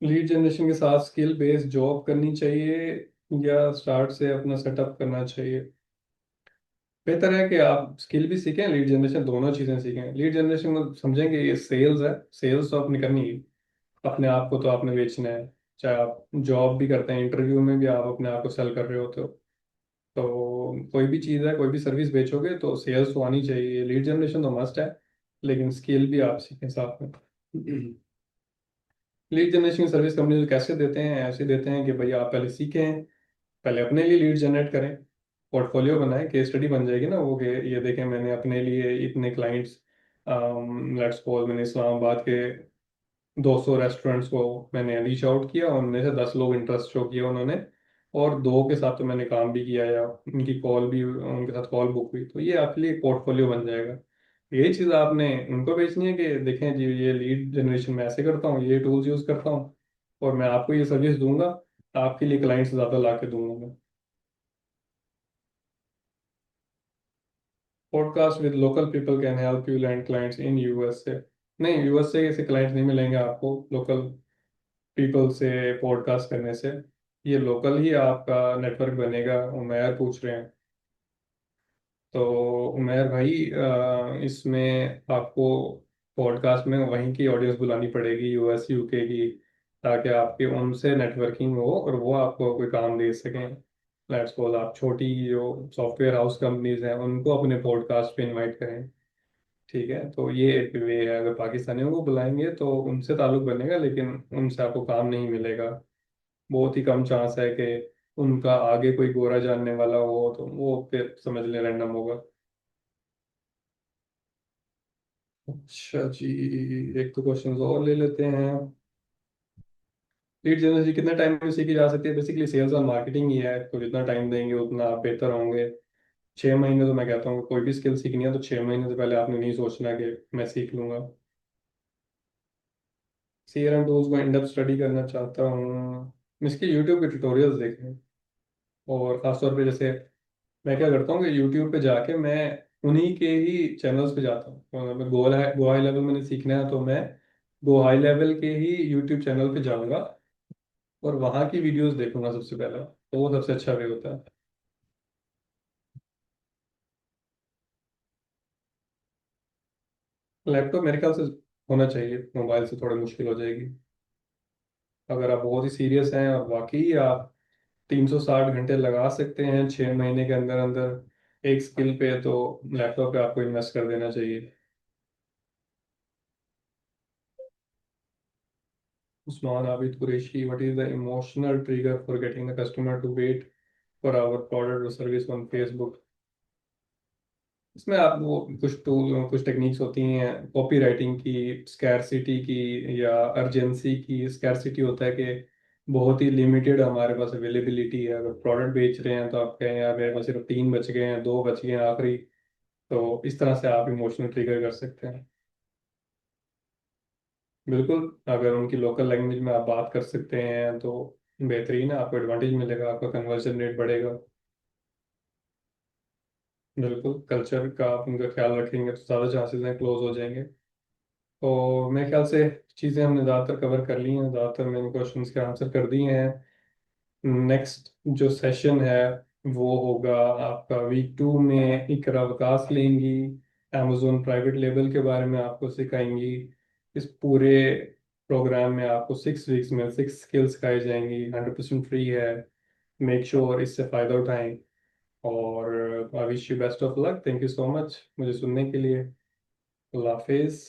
लीड जनरेशन के साथ स्किल बेस्ड जॉब करनी चाहिए या स्टार्ट से अपना सेटअप करना चाहिए? बेहतर है कि आप स्किल भी सीखें, लीड जनरेशन, दोनों चीज़ें सीखें। लीड जनरेशन को समझेंगे ये सेल्स है, सेल्स तो आपने करनी है, अपने आप को तो आपने बेचना है। चाहे आप जॉब भी करते हैं, इंटरव्यू में भी आप अपने आप को सेल कर रहे होते हो। तो कोई भी चीज़ है, कोई भी सर्विस बेचोगे तो सेल्स तो आनी चाहिए। लीड जनरेशन तो मस्ट है, लेकिन स्किल भी आप सीखें साथ में। लीड जनरेशन की सर्विस कंपनी कैसे देते हैं, ऐसे देते हैं कि भाई आप पहले सीखें, पहले अपने लिए लीड जनरेट करें, पोर्टफोलियो बनाएं, केस स्टडी बन जाएगी ना वो, कि ये देखें मैंने अपने लिए इतने क्लाइंट्स, लेट्स सपोज मैंने इस्लामाबाद के 200 रेस्टोरेंट्स को मैंने रीच आउट किया, उनमें से 10 लोग इंटरेस्ट शो किया उन्होंने, और दो के साथ तो मैंने काम भी किया, या उनकी कॉल भी, उनके साथ कॉल बुक हुई, तो ये आपके लिए पोर्टफोलियो बन जाएगा। ये चीज़ आपने उनको बेचनी है कि देखें जी ये लीड जनरेशन मैं ऐसे करता हूँ, ये टूल्स यूज़ करता हूँ, और मैं आपको ये सर्विस दूंगा, आपके लिए क्लाइंट्स ज़्यादा ला के दूंगा मैं। Podcast with local people can help you land clients in USA. नहीं, यूएसए ऐसे क्लाइंट्स नहीं मिलेंगे आपको लोकल पीपल से पॉडकास्ट करने से। ये लोकल ही आपका नेटवर्क बनेगा। उमैर पूछ रहे हैं। तो उमैर भाई, इसमें आपको पॉडकास्ट में वहीं की ऑडियंस बुलानी पड़ेगी, यूएस यूके की, ताकि आपकी उनसे नेटवर्किंग हो और वो आपको कोई काम दे सकें। लेट्स सपोज आप छोटी जो सॉफ्टवेयर हाउस कंपनीज हैं उनको अपने पॉडकास्ट पे इनवाइट करें। ठीक है, तो ये एक वे है। अगर पाकिस्तानियों को बुलाएंगे तो उनसे ताल्लुक बनेगा, लेकिन उनसे आपको काम नहीं मिलेगा। बहुत ही कम चांस है कि उनका आगे कोई गोरा जानने वाला हो, तो वो फिर समझ ले रैंडम होगा। अच्छा जी, एक तो क्वेश्चन और ले लेते हैं। लीड जनरेशन कितने टाइम में सीखी जा सकती है? बेसिकली सेल्स और मार्केटिंग ही है, तो जितना टाइम देंगे उतना आप बेहतर होंगे। 6 महीने तो मैं कहता हूँ कोई भी स्किल सीखनी है तो 6 महीने से पहले आपने नहीं सोचना कि मैं सीख लूंगा। सीआरएम टूल्स को इन डेप्थ स्टडी करना चाहता हूँ, इसके यूट्यूब के ट्यूटोरियल्स देखें। और खासतौर पे जैसे मैं क्या करता हूँ कि यूट्यूब पे जाके मैं उन्हीं के ही चैनल्स पे जाता हूँ। मैं गो हाई लेवल मैंने सीखना है तो मैं गो हाई लेवल के ही यूट्यूब चैनल पे जाऊंगा और वहाँ की वीडियोस देखूंगा सबसे पहले, तो वो सबसे अच्छा वे होता है। लैपटॉप मेरे ख्याल से होना चाहिए, मोबाइल से थोड़ी मुश्किल हो जाएगी। अगर आप बहुत ही सीरियस हैं और वाकई आप 360 घंटे लगा सकते हैं 6 महीने के अंदर अंदर एक स्किल पे, तो लैपटॉप पे आपको इन्वेस्ट कर देना चाहिए। Usman Abid Qureshi, what is the emotional trigger for getting the customer to wait for our product और सर्विस ऑन फेसबुक? इसमें आप वो कुछ टूल कुछ टेक्निक्स होती हैं कॉपी राइटिंग की, स्कैरसिटी की, या अर्जेंसी की। स्कैरसिटी होता है कि बहुत ही लिमिटेड हमारे पास अवेलेबिलिटी है। अगर प्रोडक्ट बेच रहे हैं तो आप कहें यार मेरे पास सिर्फ 3 बच गए हैं, 2 बच गए हैं आखिरी। तो इस तरह से आप इमोशनल ट्रिगर कर सकते हैं। बिल्कुल, अगर उनकी लोकल लैंग्वेज में आप बात कर सकते हैं तो बेहतरीन है, आपको एडवांटेज मिलेगा, आपका कन्वर्जन रेट बढ़ेगा। बिल्कुल, कल्चर का आप उनका ख्याल रखेंगे तो ज़्यादा चांसेस हैं क्लोज हो जाएंगे। तो मेरे ख्याल से चीज़ें हमने ज़्यादातर कवर कर ली हैं, ज़्यादातर मैंने क्वेश्चंस के आंसर कर दिए हैं। नेक्स्ट जो सेशन है वो होगा आपका वीक 2 में। इकरा वकास लेंगी, amazon प्राइवेट लेबल के बारे में आपको सिखाएंगी। इस पूरे प्रोग्राम में आपको 6 वीक्स में 6 स्किल्स सिखाई जाएंगी, 100% फ्री है। मेक श्योर इससे फ़ायदा उठाएं। और I wish you best of luck. Thank you so much मुझे सुनने के लिए। अल्लाह हाफिज़।